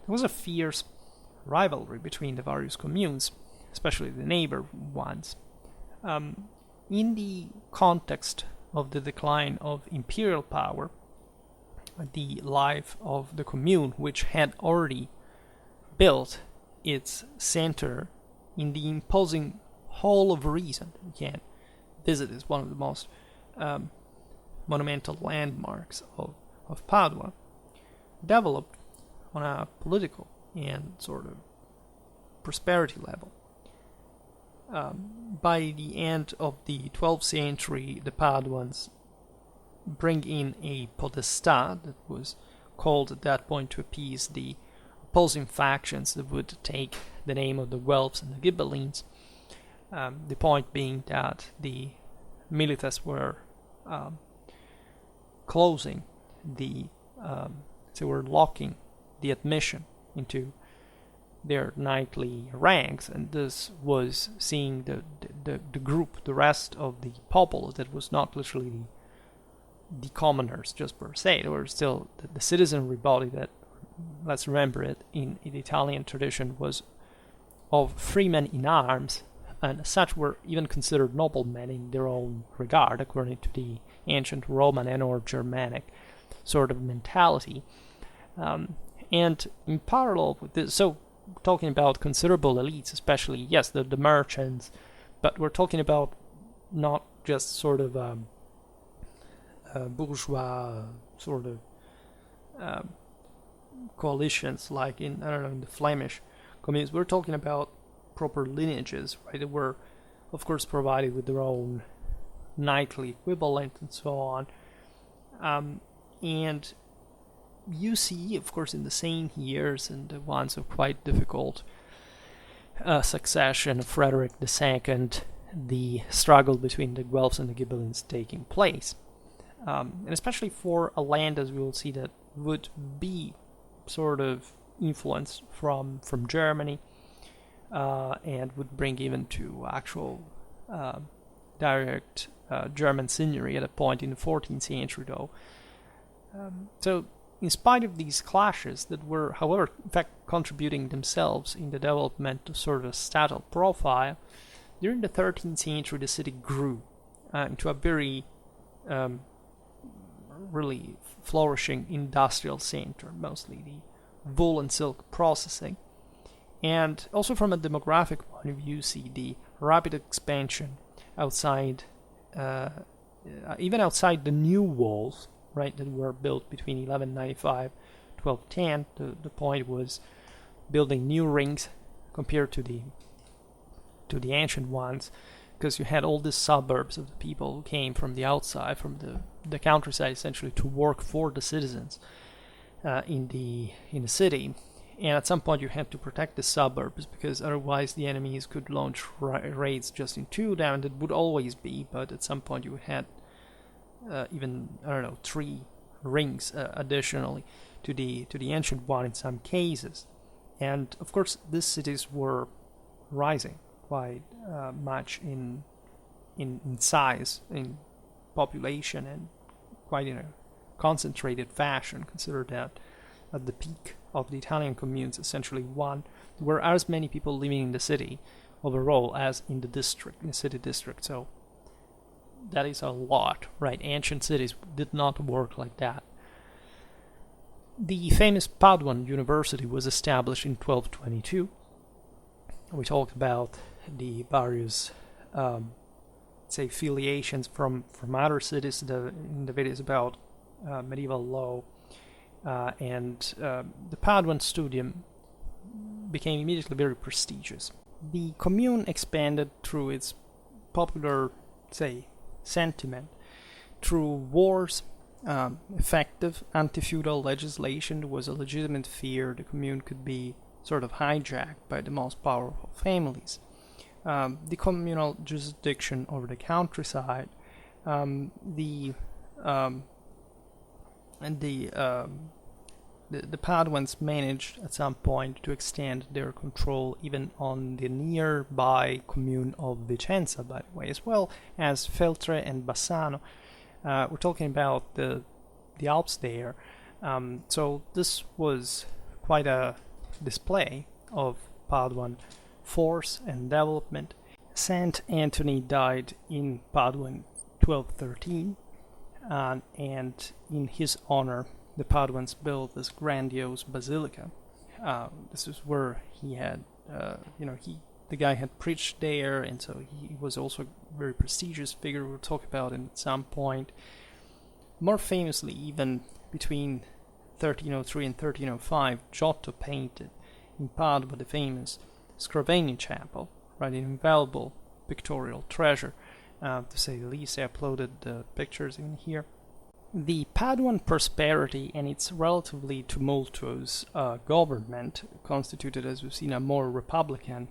There was a fierce rivalry between the various communes, especially the neighbor ones. In the context of the decline of imperial power, the life of the commune, which had already built its center in the imposing Hall of Reason, you can visit, is one of the most monumental landmarks of Padua, developed on a political and sort of prosperity level. By the end of the 12th century, the Paduans bring in a podestà that was called at that point to appease the opposing factions that would take the name of the Guelphs and the Ghibellines. The point being that the militias were closing they were locking the admission into their knightly ranks, and this was seeing the group, the rest of the populace that was not literally the commoners just per se. They were still the citizenry body that, let's remember it, in the Italian tradition was of freemen in arms, and such were even considered noblemen in their own regard, according to the ancient Roman and or Germanic sort of mentality. And in parallel with this, so talking about considerable elites, especially, yes, the merchants, but we're talking about not just sort of bourgeois sort of coalitions like in the Flemish communes. We're talking about proper lineages, right? That were, of course, provided with their own knightly equivalent and so on. And you see, of course, in the same years, and the ones of quite difficult succession of Frederick II, the struggle between the Guelphs and the Ghibellines taking place. And especially for a land, as we will see, that would be sort of influenced from Germany, and would bring even to actual direct German seigneury at a point in the 14th century, though. So, in spite of these clashes that were, however, in fact, contributing themselves in the development of sort of a statal profile, during the 13th century the city grew into a very really flourishing industrial center, mostly the wool and silk processing. And also from a demographic point of view, you see the rapid expansion outside, even outside the new walls, right, that were built between 1195 1210. The point was building new rings compared to the ancient ones, because you had all these suburbs of the people who came from the outside, from the countryside, essentially, to work for the citizens in the city. And at some point you had to protect the suburbs, because otherwise the enemies could launch raids just into them, and it would always be, but at some point you had even, I don't know, 3 rings additionally to the ancient one in some cases. And of course these cities were rising quite much in size, in population, and quite in a concentrated fashion. Consider that at the peak of the Italian communes, essentially there were as many people living in the city overall as in the city district. So that is a lot, right? Ancient cities did not work like that. The famous Paduan University was established in 1222. We talked about the various, affiliations from other cities in the videos about medieval law, and the Paduan Studium became immediately very prestigious. The commune expanded through its popular, sentiment, through wars, effective anti-feudal legislation. There was a legitimate fear the commune could be sort of hijacked by the most powerful families. The communal jurisdiction over the countryside, the Paduans managed at some point to extend their control even on the nearby commune of Vicenza, by the way, as well as Feltre and Bassano. We're talking about the Alps there. So this was quite a display of Paduan force and development. Saint Anthony died in Padua in 1213, and in his honor the Paduans built this grandiose basilica. This is where he had, the guy had preached there, and so he was also a very prestigious figure. We'll talk about him at some point. More famously, even between 1303 and 1305, Giotto painted in Padua the famous Scrovegni Chapel, right? An invaluable pictorial treasure, to say the least. I uploaded the pictures in here. The Paduan prosperity and its relatively tumultuous government, constituted, as we've seen, a more republican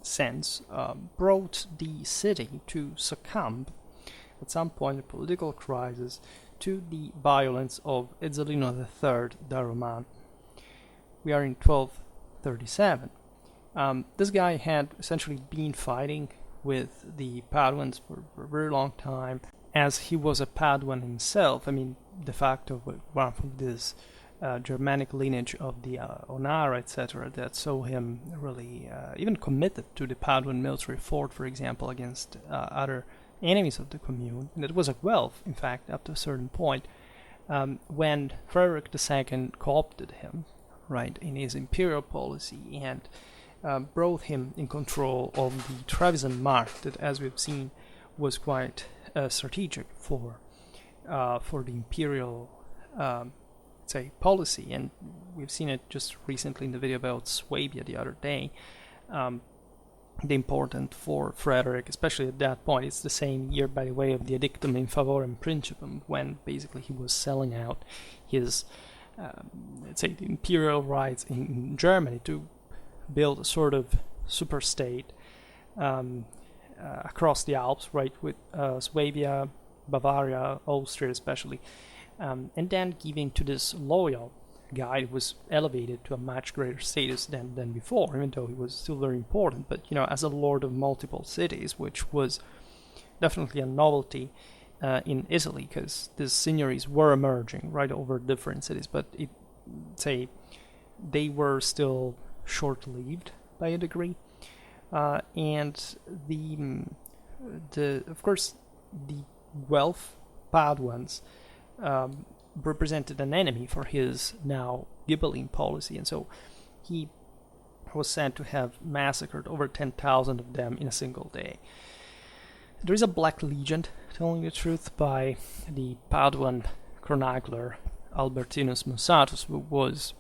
sense, brought the city to succumb at some point in political crisis to the violence of Ezzelino III da Roman. We are in 1237. This guy had essentially been fighting with the Paduans for a very long time, as he was a Paduan himself. I mean, de facto, one from this Germanic lineage of the Onara, etc., that saw him really even committed to the Paduan military fort, for example, against other enemies of the commune. And it was a wealth, in fact, up to a certain point, when Frederick II co-opted him, right, in his imperial policy, and brought him in control of the Trevisan Mark, that, as we've seen, was quite strategic for the imperial policy. And we've seen it just recently in the video about Swabia the other day. The important for Frederick, especially at that point, it's the same year, by the way, of the Edictum in Favorem Principum, when basically he was selling out his the imperial rights in Germany to build a sort of super state across the Alps, right, with Swabia, Bavaria, Austria especially, and then giving to this loyal guy who was elevated to a much greater status than before, even though he was still very important, but as a lord of multiple cities, which was definitely a novelty in Italy, because these signories were emerging right over different cities, but they were still short-lived by a degree, and of course the Guelph Paduans represented an enemy for his now Ghibelline policy, and so he was said to have massacred over 10,000 of them in a single day. There is a black legend, telling the truth, by the Paduan chronicler Albertinus Mussatus, who was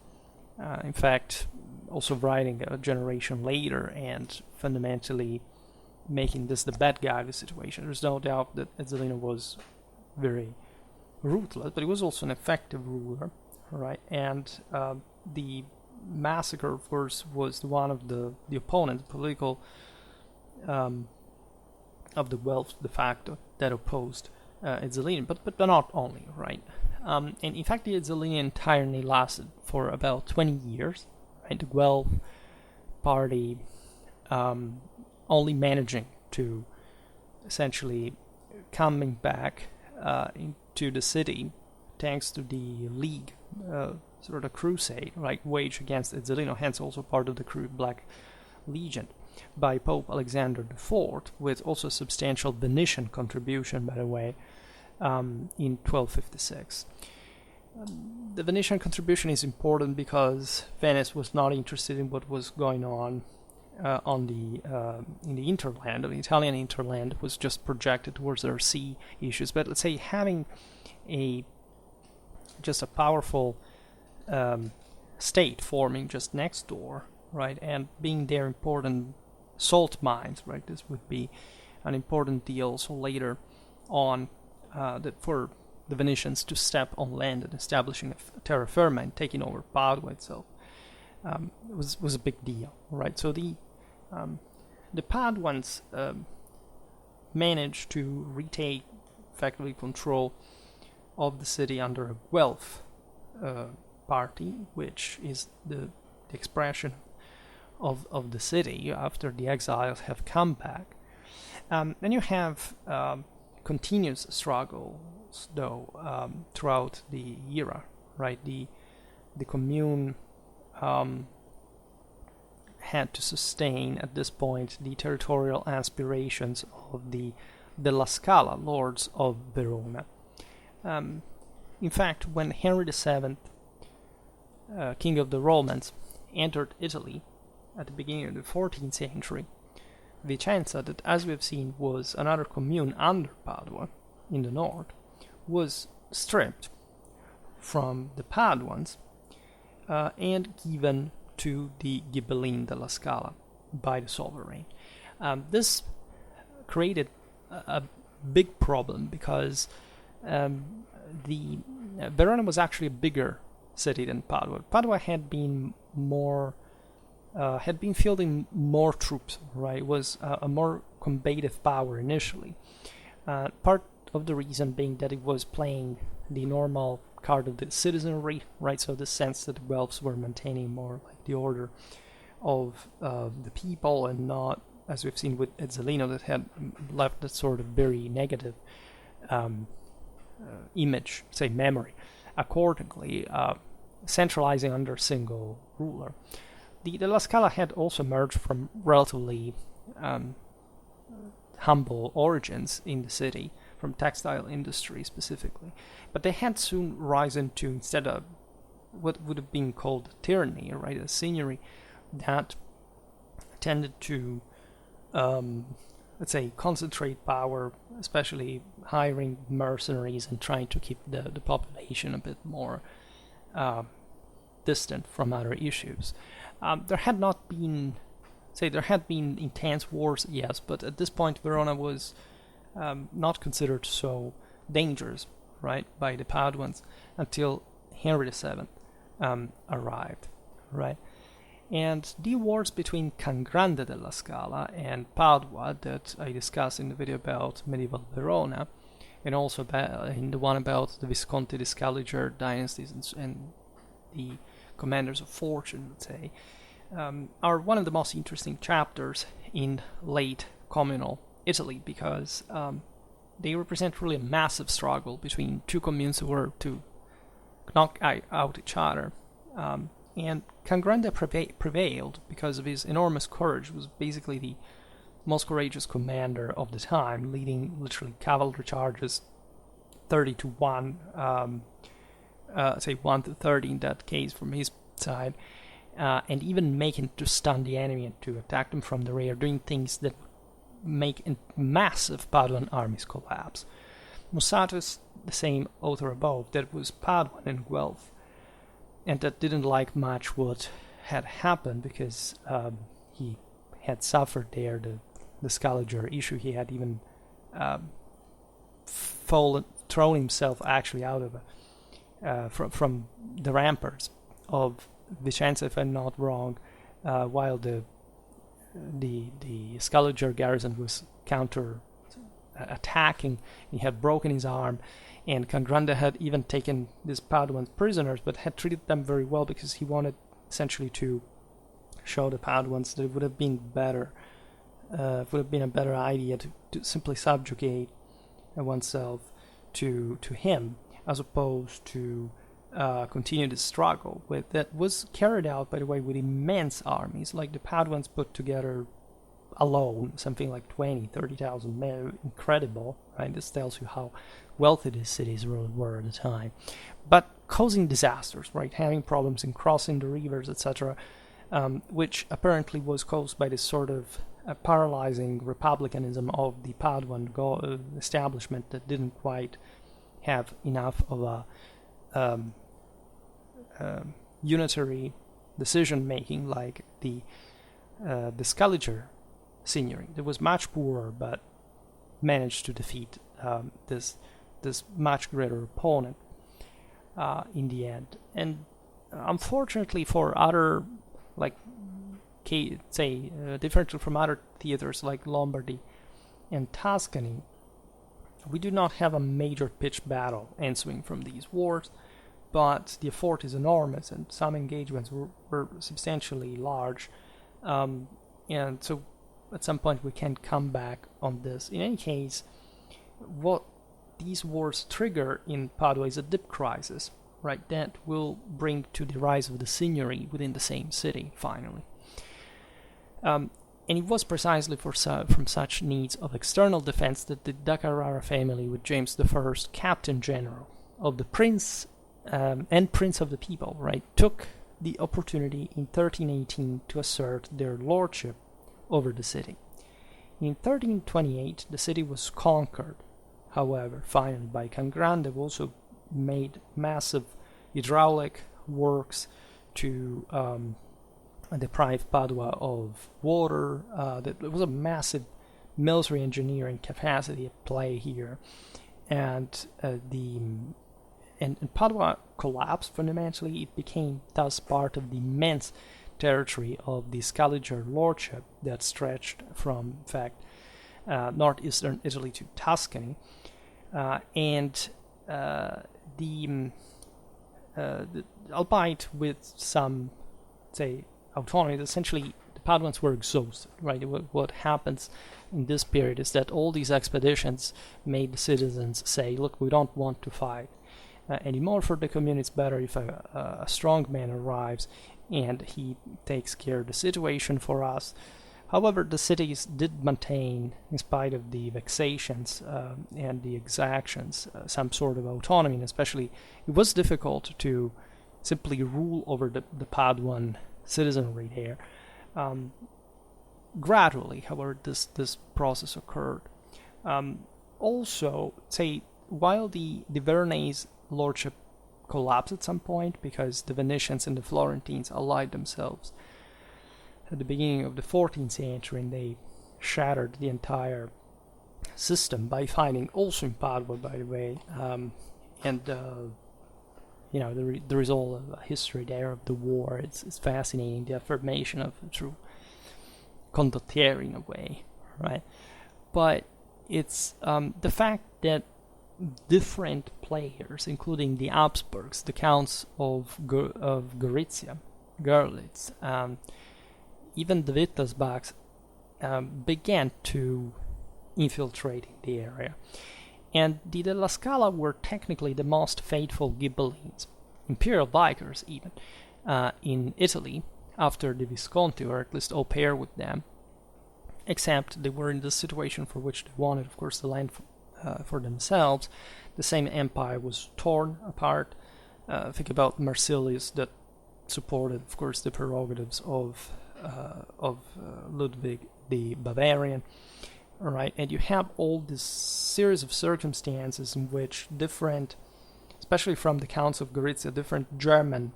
in fact also writing a generation later and fundamentally making this the bad guy of the situation. There's no doubt that Ezzelino was very ruthless, but he was also an effective ruler, right? And the massacre, of course, was the one of the opponent, political of the Guelphs de facto that opposed Ezzelino, but not only, right? And in fact, the Ezzolinian tyranny lasted for about 20 years, right? The Guelph party only managing to essentially coming back into the city thanks to the League, sort of crusade, like waged against Ezzelino, hence also part of the Black Legion by Pope Alexander IV, with also a substantial Venetian contribution, by the way, in 1256. The Venetian contribution is important because Venice was not interested in what was going on in the hinterland. The Italian hinterland was just projected towards their sea issues. But let's say having just a powerful state forming just next door, right, and being their important salt mines, right, this would be an important deal also later on for the Venetians to step on land and establishing a terra firma and taking over Padua itself. Was a big deal, right? So the Paduans managed to retake effectively control of the city under a Guelph party, which is the expression of the city after the exiles have come back. Then you have continuous struggles, though, throughout the era, right? The commune had to sustain at this point the territorial aspirations of the Della Scala, lords of Verona. In fact, when Henry VII, king of the Romans, entered Italy at the beginning of the 14th century, Vicenza, that as we have seen was another commune under Padua in the north, was stripped from the Paduans and given to the Ghibelline della Scala by the sovereign. This created a big problem because the Verona was actually a bigger city than Padua. Padua had been fielding more troops, right? It was a more combative power initially. Part of the reason being that it was playing the normal card of the citizenry, right? So the sense that the Guelphs were maintaining more like the order of the people and not, as we've seen with Ezzelino, that had left that sort of very negative image, say memory, accordingly, centralizing under a single ruler. The La Scala had also emerged from relatively humble origins in the city, from textile industry specifically, but they had soon risen to, instead of what would have been called tyranny, right, a seigneury that tended to, let's say, concentrate power, especially hiring mercenaries and trying to keep the population a bit more distant from other issues. There had been intense wars, yes, but at this point Verona was not considered so dangerous, right, by the Paduans until Henry VII arrived, right? And the wars between Can Grande della Scala and Padua that I discussed in the video about medieval Verona, and also in the one about the Visconti di Scaliger dynasties and the commanders of fortune, let's say, are one of the most interesting chapters in late communal Italy, because they represent really a massive struggle between two communes who were to knock out each other. And Can Grande prevailed because of his enormous courage. He was basically the most courageous commander of the time, leading literally cavalry charges 30 to 1, say 1 to 30 in that case from his side, and even making to stun the enemy and to attack them from the rear, doing things that make massive Paduan armies collapse. Mussatus, the same author above, that was Paduan and Guelph, and that didn't like much what had happened, because he had suffered there the scaligere issue. He had even thrown himself actually out of from the ramparts of Vicenza, if I'm not wrong, while the scaligere garrison was counter attacking. He had broken his arm, and Cangrande had even taken these Paduans prisoners, but had treated them very well, because he wanted essentially to show the Paduans that it would have been better, would have been a better idea to simply subjugate oneself to him, as opposed to continue the struggle that was carried out, by the way, with immense armies. Like the Paduans put together alone something like 20,000-30,000 men. Incredible, right? This tells you how wealthy these cities were at the time, but causing disasters, right? Having problems in crossing the rivers, etc., which apparently was caused by this sort of paralyzing republicanism of the Paduan establishment that didn't quite have enough of a unitary decision making like the Scaligere Signory. It was much poorer, but managed to defeat this much greater opponent in the end. And unfortunately for other, like, differently from other theaters like Lombardy and Tuscany, we do not have a major pitched battle ensuing from these wars, but the effort is enormous, and some engagements were substantially large. And so at some point we can come back on this. In any case, what these wars trigger in Padua is a deep crisis, right? That will bring to the rise of the signory within the same city, finally. And it was precisely from such needs of external defense that the da Carrara family, with James I, Captain General of the Prince and Prince of the People, right, took the opportunity in 1318 to assert their lordship over the city. In 1328, the city was conquered, however, finally by Cangrande, who also made massive hydraulic works to deprive Padua of water. There was a massive military engineering capacity at play here, and Padua collapsed fundamentally. It became thus part of the immense territory of the Scaligere lordship that stretched from, in fact, northeastern Italy to Tuscany, and albeit with some, say, autonomy. Essentially, the Paduans were exhausted, right? What happens in this period is that all these expeditions made the citizens say, look, we don't want to fight anymore. For the community, it's better if a strong man arrives and he takes care of the situation for us. However, the cities did maintain, in spite of the vexations and the exactions, some sort of autonomy, and especially it was difficult to simply rule over the Paduan citizenry there. Gradually, however, this process occurred. Also, say, while the Veronese lordship collapsed at some point because the Venetians and the Florentines allied themselves at the beginning of the 14th century, and they shattered the entire system by fighting, also in Padua, by the way, there is all a history there of the war. It's fascinating, the affirmation of true condottieri in a way, right? But it's the fact that different players, including the Habsburgs, the Counts of Gorizia, Görlitz, even the Wittelsbachs, began to infiltrate the area. And the Della Scala were technically the most faithful Ghibellines, imperial vikers even, in Italy, after the Visconti, or at least au pair with them, except they were in the situation for which they wanted, of course, the land for themselves. The same empire was torn apart. Think about Marsilius, that supported, of course, the prerogatives of Ludwig the Bavarian. All right, and you have all this series of circumstances in which different, especially from the Counts of Gorizia, different German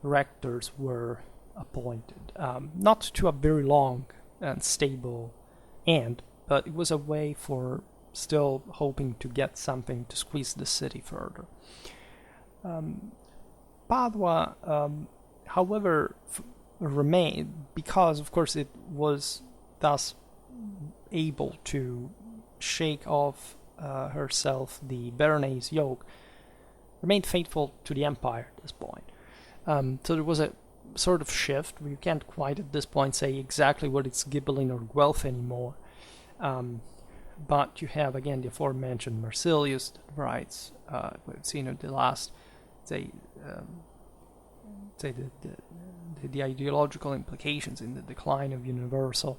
rectors were appointed, not to a very long and stable end, but it was a way for still hoping to get something to squeeze the city further. Padua, however, remained, because of course it was thus able to shake off herself the Veronese yoke, remained faithful to the empire at this point. So there was a sort of shift. We can't quite at this point say exactly what it's Ghibelline or Guelph anymore. But you have again the aforementioned Marsilius that writes, the last, say the ideological implications in the decline of universal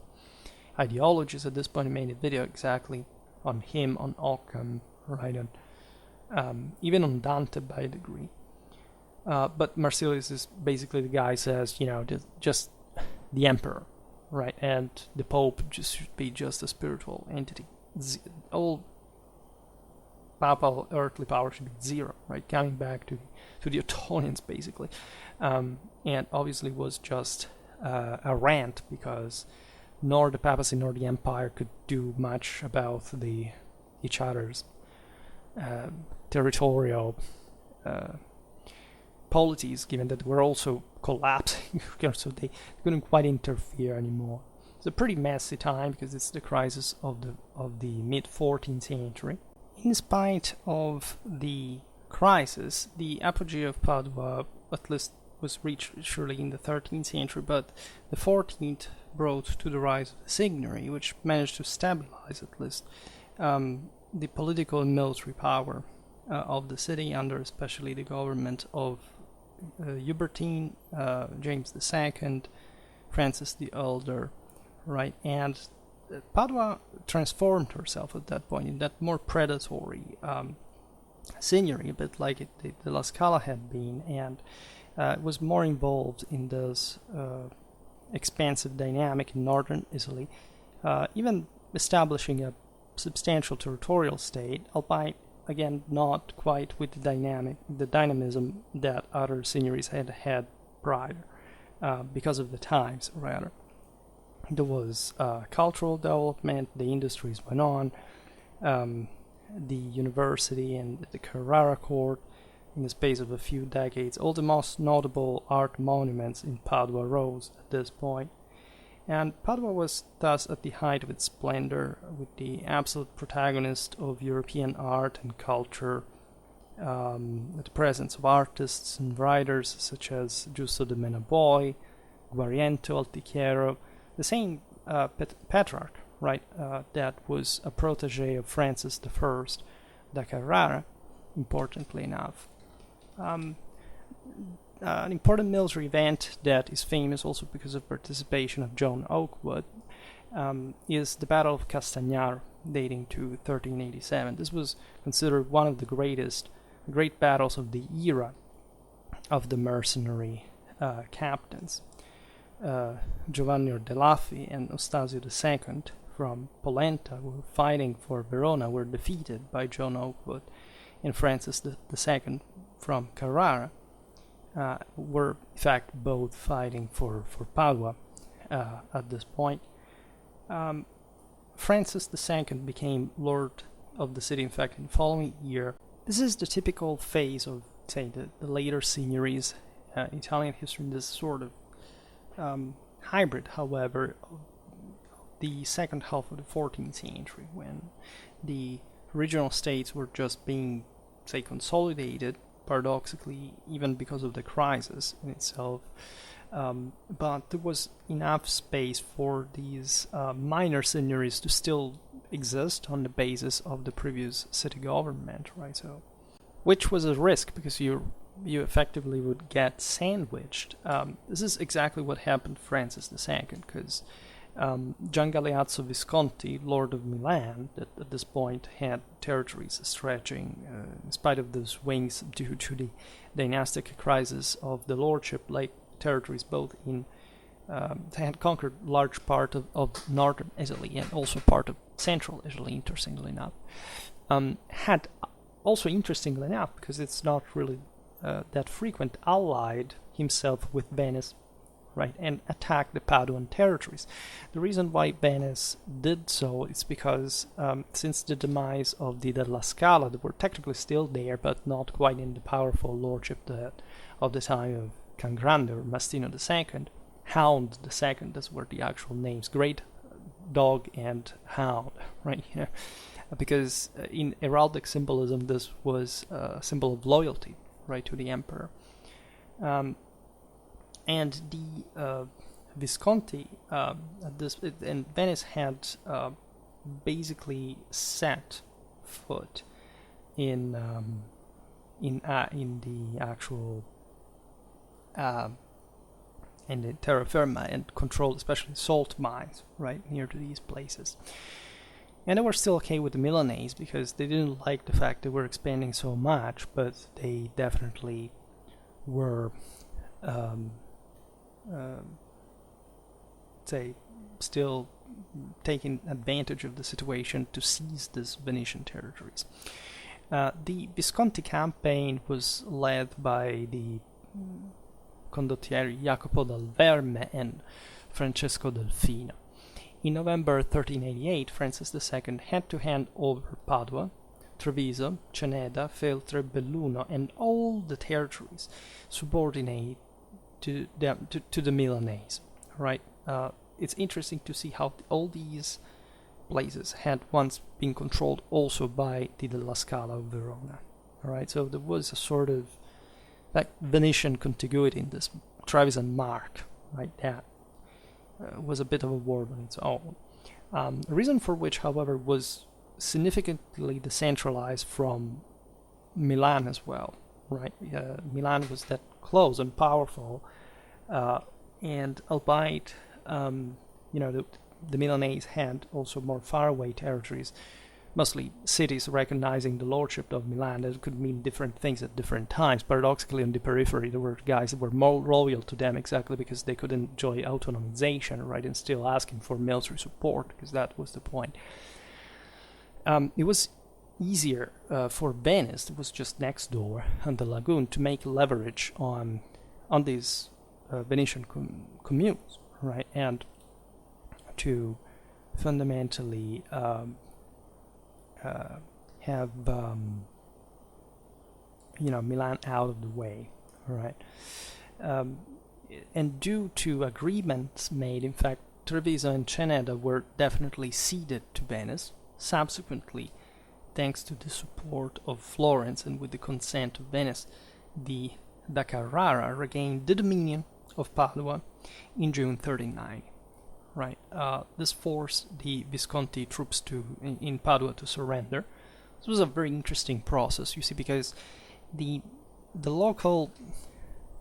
ideologies. At this point, I made a video exactly on him, on Occam, right, on even on Dante by a degree. But Marsilius is basically the guy says, just the emperor, right, and the Pope just should be just a spiritual entity. All papal earthly power should be zero, right, coming back to the Ottonians, basically. And obviously was just a rant, because nor the papacy nor the empire could do much about each other's territorial polities, given that we're also collapsing, so they couldn't quite interfere anymore. It's a pretty messy time, because it's the crisis of the mid-14th century. In spite of the crisis, the apogee of Padua at least was reached surely in the 13th century, but the 14th brought to the rise of the Signory, which managed to stabilize at least the political and military power of the city, under especially the government of Hubertine, James II, Francis the Elder, right? And Padua transformed herself at that point in that more predatory signory, a bit like the La Scala had been, and was more involved in this expansive dynamic in northern Italy, even establishing a substantial territorial state, albeit again not quite with the dynamism that other signories had prior, because of the times rather. There was cultural development, the industries went on, the university and the Carrara court. In the space of a few decades, all the most notable art monuments in Padua rose at this point, and Padua was thus at the height of its splendor, with the absolute protagonist of European art and culture, the presence of artists and writers such as Giusto de Menaboi, Guariento, Altichiero, the same Petrarch, right, that was a protege of Francis I da Carrara, importantly enough. An important military event that is famous also because of participation of John Oakwood is the Battle of Castagnaro, dating to 1387. This was considered one of the great battles of the era of the mercenary captains. Giovanni Ordelaffi and Ostasio II from Polenta, who were fighting for Verona, were defeated by John Oakwood, and Francis II from Carrara were in fact both fighting for Padua at this point. Francis II became lord of the city, in fact, in the following year. This is the typical phase of, say, the later signories in Italian history, in this sort of hybrid, however, of the second half of the 14th century, when the regional states were just being, say, consolidated, paradoxically, even because of the crisis in itself. But there was enough space for these minor signories to still exist on the basis of the previous city government, right? So, which was a risk, because you effectively would get sandwiched. This is exactly what happened to Francis II, because Gian Galeazzo Visconti, Lord of Milan, that at this point had territories stretching, in spite of those wings due to the dynastic crisis of the lordship, like territories both in they had conquered large part of northern Italy and also part of central Italy, interestingly enough. Had also, interestingly enough, because it's not really that frequent, allied himself with Venice, right, and attack the Paduan territories. The reason why Venice did so is because since the demise of the Della Scala, they were technically still there, but not quite in the powerful lordship of the time of Cangrande or Mastino II. Hound II, that's where the actual names, great dog and hound, right? Because in heraldic symbolism, this was a symbol of loyalty, right, to the emperor. And the Visconti and Venice had basically set foot in the actual in the terra firma and controlled especially salt mines right near to these places. And they were still okay with the Milanese because they didn't like the fact they were expanding so much, but they definitely were say still taking advantage of the situation to seize these Venetian territories. The Visconti campaign was led by the condottieri Jacopo del Verme and Francesco Delfino. In November 1388, Francis II had to hand over Padua, Treviso, Ceneda, Feltre, Belluno, and all the territories subordinate to the Milanese. Right? It's interesting to see how all these places had once been controlled also by the Della Scala of Verona. All right, so there was a sort of like Venetian contiguity in this Trevisan mark, right? That was a bit of a word on its own. A reason for which, however, was significantly decentralized from Milan as well, right? Milan was that close and powerful, and albeit the Milanese had also more faraway territories, mostly cities recognizing the lordship of Milan. That could mean different things at different times. Paradoxically, on the periphery, there were guys that were more loyal to them exactly because they could enjoy autonomization, right, and still asking for military support, because that was the point. It was easier for Venice, it was just next door on the lagoon, to make leverage on these Venetian communes, right, and to fundamentally have Milan out of the way, right? And due to agreements made, in fact, Treviso and Ceneda were definitely ceded to Venice. Subsequently, thanks to the support of Florence and with the consent of Venice, the da Carrara regained the dominion of Padua in June 39. Right, this forced the Visconti troops in Padua to surrender. This was a very interesting process, you see, because the local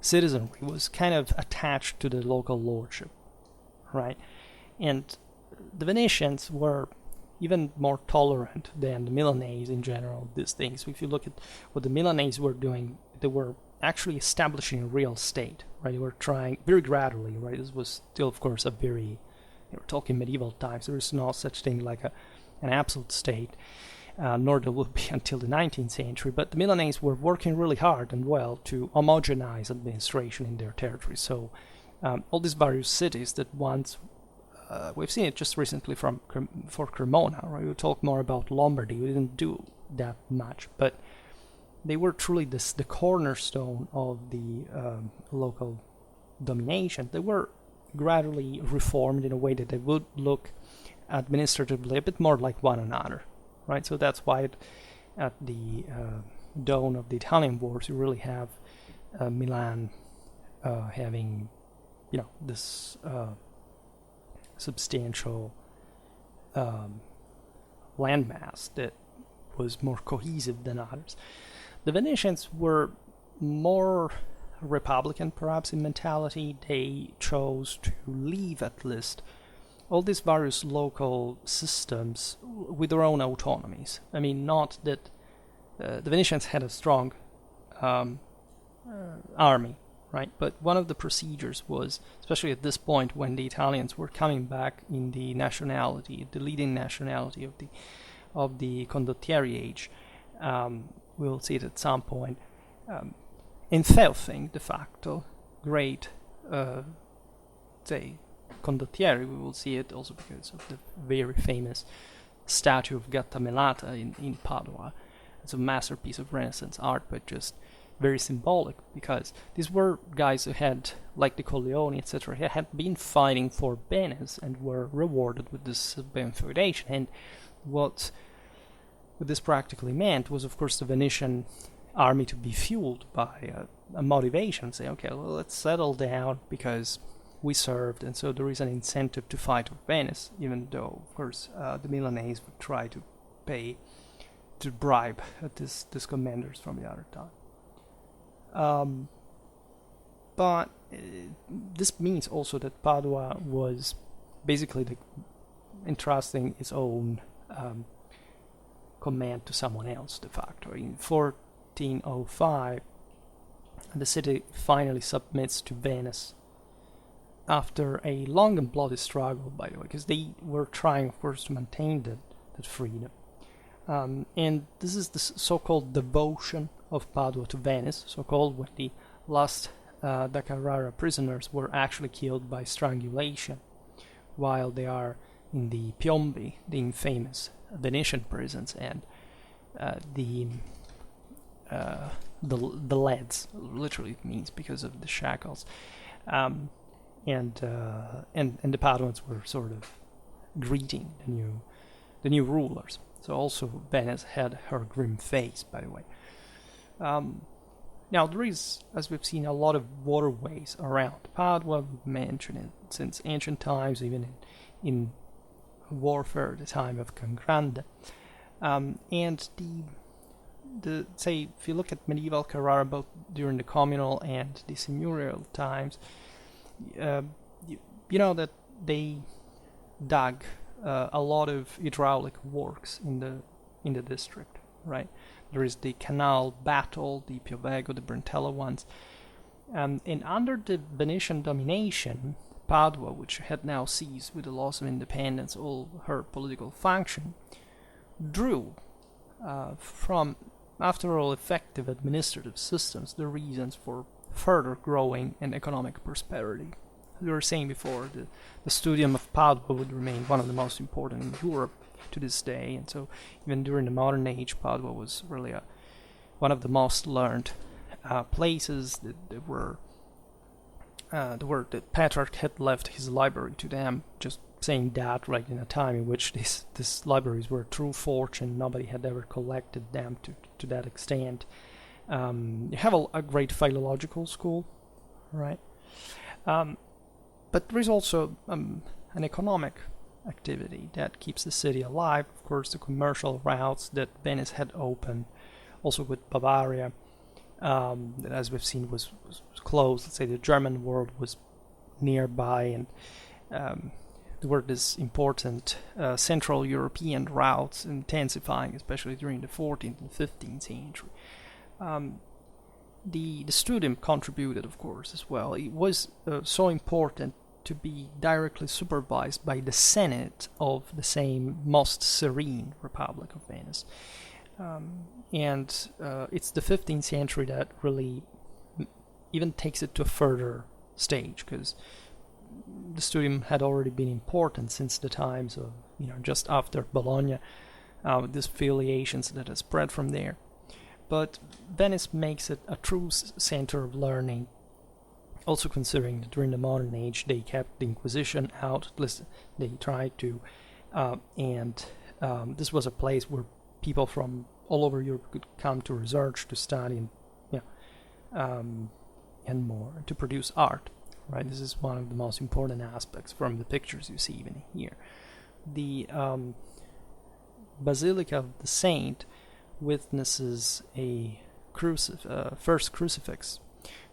citizenry was kind of attached to the local lordship, right? And the Venetians were even more tolerant than the Milanese in general, these things. So if you look at what the Milanese were doing, they were actually establishing a real state, right? They were trying very gradually, right? This was still, of course, we're talking medieval times. There is no such thing like an absolute state, nor there will be until the 19th century. But the Milanese were working really hard and well to homogenize administration in their territory. So all these various cities that once, we've seen it just recently for Cremona, right? We talk more about Lombardy. We didn't do that much, but they were truly the cornerstone of the local domination. They were gradually reformed in a way that they would look administratively a bit more like one another, right? So that's why at the dawn of the Italian wars, you really have Milan having, this substantial landmass that was more cohesive than others. The Venetians were more Republican, perhaps, in mentality. They chose to leave, at least, all these various local systems with their own autonomies. I mean, not that the Venetians had a strong army, right? But one of the procedures was, especially at this point when the Italians were coming back in the leading nationality of the condottieri age, we'll see it at some point, enthelfing de facto great say, condottieri. We will see it also because of the very famous statue of Gattamelata in Padua. It's a masterpiece of Renaissance art, but just very symbolic, because these were guys who had, like the Colleoni, etc., had been fighting for Venice and were rewarded with this feudation. And what this practically meant was, of course, the Venetian army to be fueled by a motivation, say, okay, well, let's settle down because we served, and so there is an incentive to fight for Venice, even though, of course, the Milanese would try to bribe these commanders from the other time. But this means also that Padua was basically entrusting its own command to someone else, de facto. In 1405, the city finally submits to Venice after a long and bloody struggle, by the way, because they were trying, of course, to maintain that freedom. And this is the so-called devotion of Padua to Venice, so-called, when the last da Carrara prisoners were actually killed by strangulation while they are in the Piombi, the infamous Venetian prisons, and the leads, literally it means because of the shackles, and the Paduans were sort of greeting the new rulers. So also Venice had her grim face, by the way. Now there is, as we've seen, a lot of waterways around Padua. We've mentioned it since ancient times, even in warfare at the time of Can Grande. And the say, if you look at medieval Carrara, both during the communal and the seigneurial times, you know that they dug a lot of hydraulic works in the district, right? There is the Canal Battle, the Piovego, the Brentella ones, and under the Venetian domination, Padua, which had now ceased with the loss of independence all her political function, drew from, after all, effective administrative systems the reasons for further growing and economic prosperity. We were saying before, the studium of Padua would remain one of the most important in Europe to this day, and so even during the modern age, Padua was really one of the most learned places. The Petrarch had left his library to them, just saying that, right, in a time in which these libraries were a true fortune. Nobody had ever collected them to that extent. You have a great philological school, right? But there is also an economic activity that keeps the city alive. Of course, the commercial routes that Venice had opened, also with Bavaria, that, as we've seen, was closed. Let's say the German world was nearby, and there were these important Central European routes intensifying, especially during the 14th and 15th century. The studium contributed, of course, as well. It was so important to be directly supervised by the Senate of the same most serene Republic of Venice. And it's the 15th century that really even takes it to a further stage, because the studium had already been important since the times of, just after Bologna, these affiliations that have spread from there. But Venice makes it a true center of learning, also considering that during the modern age they kept the Inquisition out, at least they tried to, and this was a place where people from all over Europe could come to research, to study, and more, to produce art, right? This is one of the most important aspects from the pictures you see even here. The Basilica of the Saint witnesses a first crucifix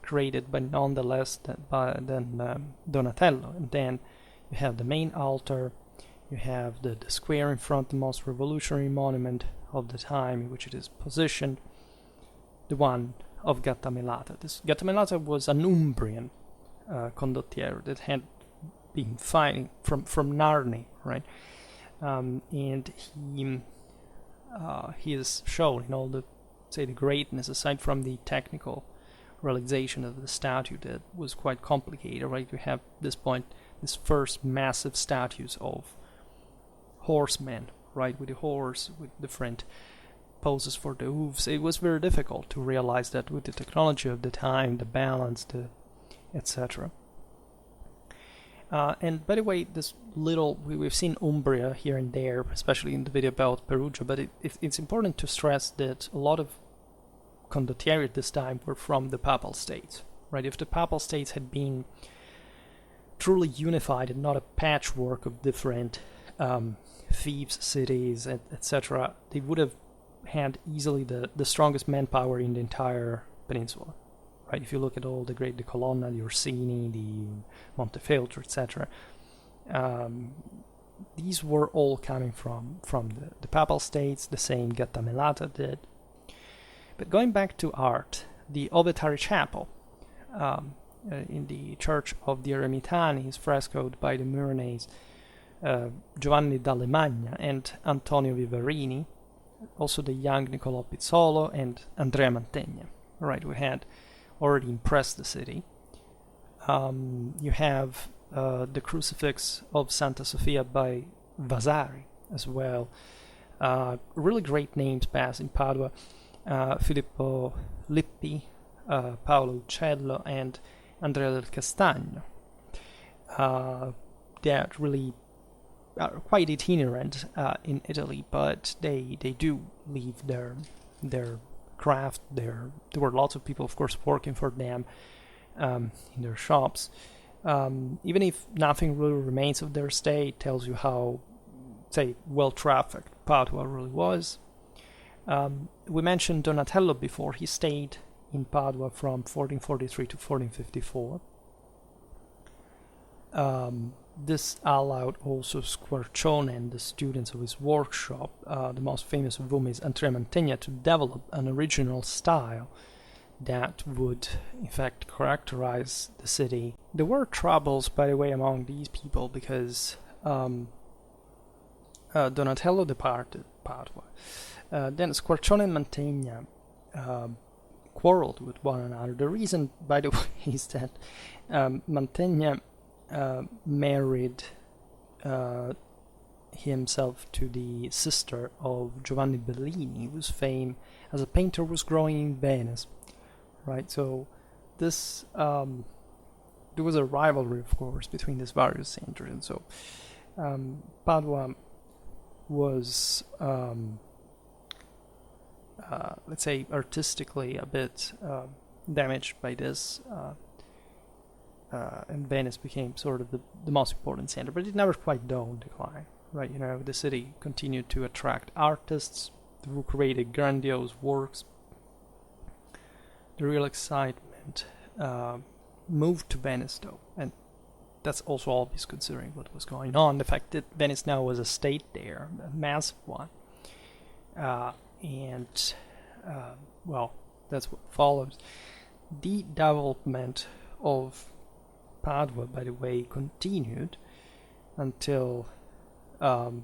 created by none less than Donatello, and then you have the main altar, you have the square in front, the most revolutionary monument of the time in which it is positioned, the one of Gattamelata. This Gattamelata was an Umbrian condottiero that had been fighting from Narni, right? And he is shown in all the greatness, aside from the technical realization of the statue that was quite complicated, right? We have at this point these first massive statues of horsemen, right, with the horse, with different poses for the hooves. It was very difficult to realize that with the technology of the time, the balance, the etc. And by the way, this little, we've seen Umbria here and there, especially in the video about Perugia, but it's important to stress that a lot of condottieri at this time were from the Papal States, right? If the Papal States had been truly unified and not a patchwork of different fiefs, cities, etc., they would have had easily the strongest manpower in the entire peninsula. Right, if you look at all the great, the Colonna, the Orsini, the Montefeltro, etc., these were all coming from the Papal States. The same Gattamelata did. But going back to art, the Ovetari Chapel in the Church of the Eremitani is frescoed by the Milanese Giovanni d'Alemagna and Antonio Vivarini, also the young Niccolò Pizzolo and Andrea Mantegna. Right, we had already impressed the city. You have the Crucifix of Santa Sofia by Vasari as well. Really great names passed in Padua. Filippo Lippi, Paolo Uccello, and Andrea del Castagno. That really are quite itinerant in Italy, but they do leave their craft there. There were lots of people, of course, working for them in their shops. Even if nothing really remains of their estate, tells you how, say, well-trafficked Padua really was. We mentioned Donatello before. He stayed in Padua from 1443 to 1454. This allowed also Squarcione and the students of his workshop, the most famous of whom is Andrea Mantegna, to develop an original style that would, in fact, characterize the city. There were troubles, by the way, among these people because Donatello departed Padua. Then Squarcione and Mantegna quarreled with one another. The reason, by the way, is that Mantegna married himself to the sister of Giovanni Bellini, whose fame as a painter was growing in Venice, right? So this there was a rivalry, of course, between these various centers, and so Padua was let's say artistically a bit damaged by this, and Venice became sort of the most important center, but it never quite don't decline, right? You know, the city continued to attract artists who created grandiose works. The real excitement moved to Venice, though, and that's also obvious considering what was going on. The fact that Venice now was a state there, a massive one, and well, that's what follows. The development of Padua, by the way, continued until the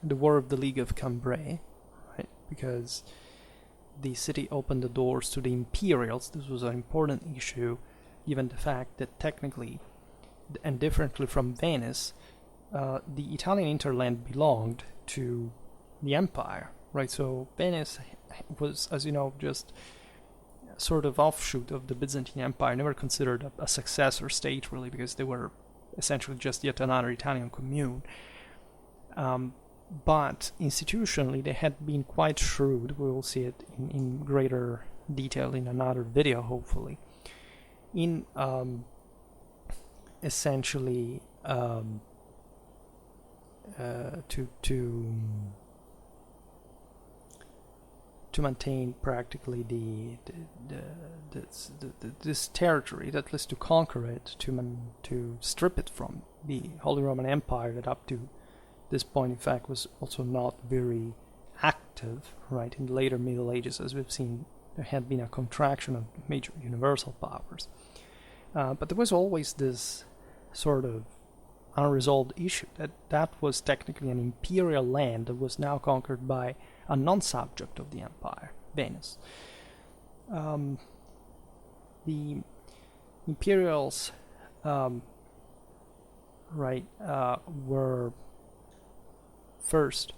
War of the League of Cambrai, right? Because the city opened the doors to the imperials. This was an important issue, given the fact that technically, and differently from Venice, the Italian hinterland belonged to the empire, right? So Venice was, as you know, just sort of offshoot of the Byzantine Empire, never considered a successor state really, because they were essentially just yet another Italian commune. But institutionally they had been quite shrewd. We will see it in greater detail in another video, hopefully, in essentially to maintain practically this territory, at least to conquer it, to strip it from the Holy Roman Empire that up to this point, in fact, was also not very active, right? In the later Middle Ages, as we've seen, there had been a contraction of major universal powers. But there was always this sort of unresolved issue that was technically an imperial land that was now conquered by a non-subject of the empire, Venice. The imperials right, were first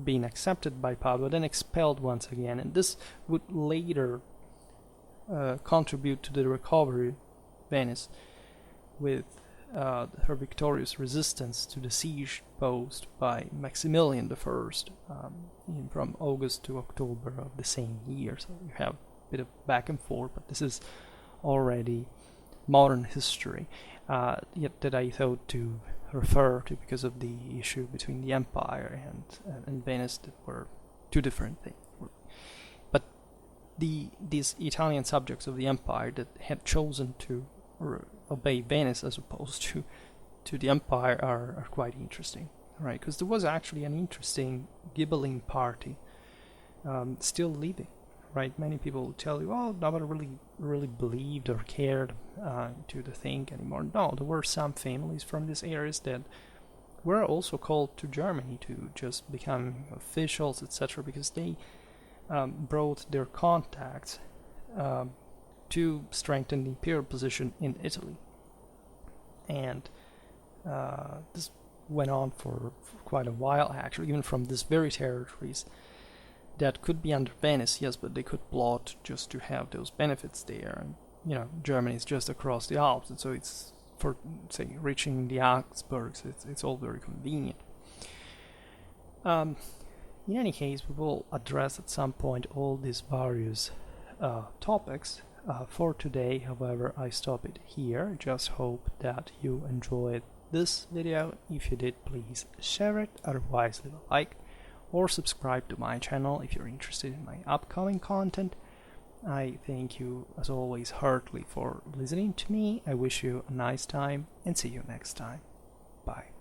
being accepted by Padua, then expelled once again, and this would later contribute to the recovery of Venice with her victorious resistance to the siege posed by Maximilian I from August to October of the same year. So you have a bit of back and forth, but this is already modern history yet that I thought to refer to because of the issue between the empire and Venice that were two different things. But these Italian subjects of the empire that had chosen to obey Venice as opposed to the empire are quite interesting, right? Because there was actually an interesting Ghibelline party still living, right? Many people tell you, oh, nobody really believed or cared to the thing anymore. No, there were some families from these areas that were also called to Germany to just become officials, etc., because they brought their contacts to strengthen the imperial position in Italy. And this went on for quite a while, actually, even from these very territories that could be under Venice, yes, but they could plot just to have those benefits there. And Germany is just across the Alps, and so it's for, say, reaching the Augsburgs, it's all very convenient. In any case, we will address at some point all these various topics. For today, however, I stop it here. Just hope that you enjoyed this video. If you did, please share it, otherwise leave a like or subscribe to my channel if you're interested in my upcoming content. I thank you as always heartily for listening to me. I wish you a nice time and see you next time. Bye.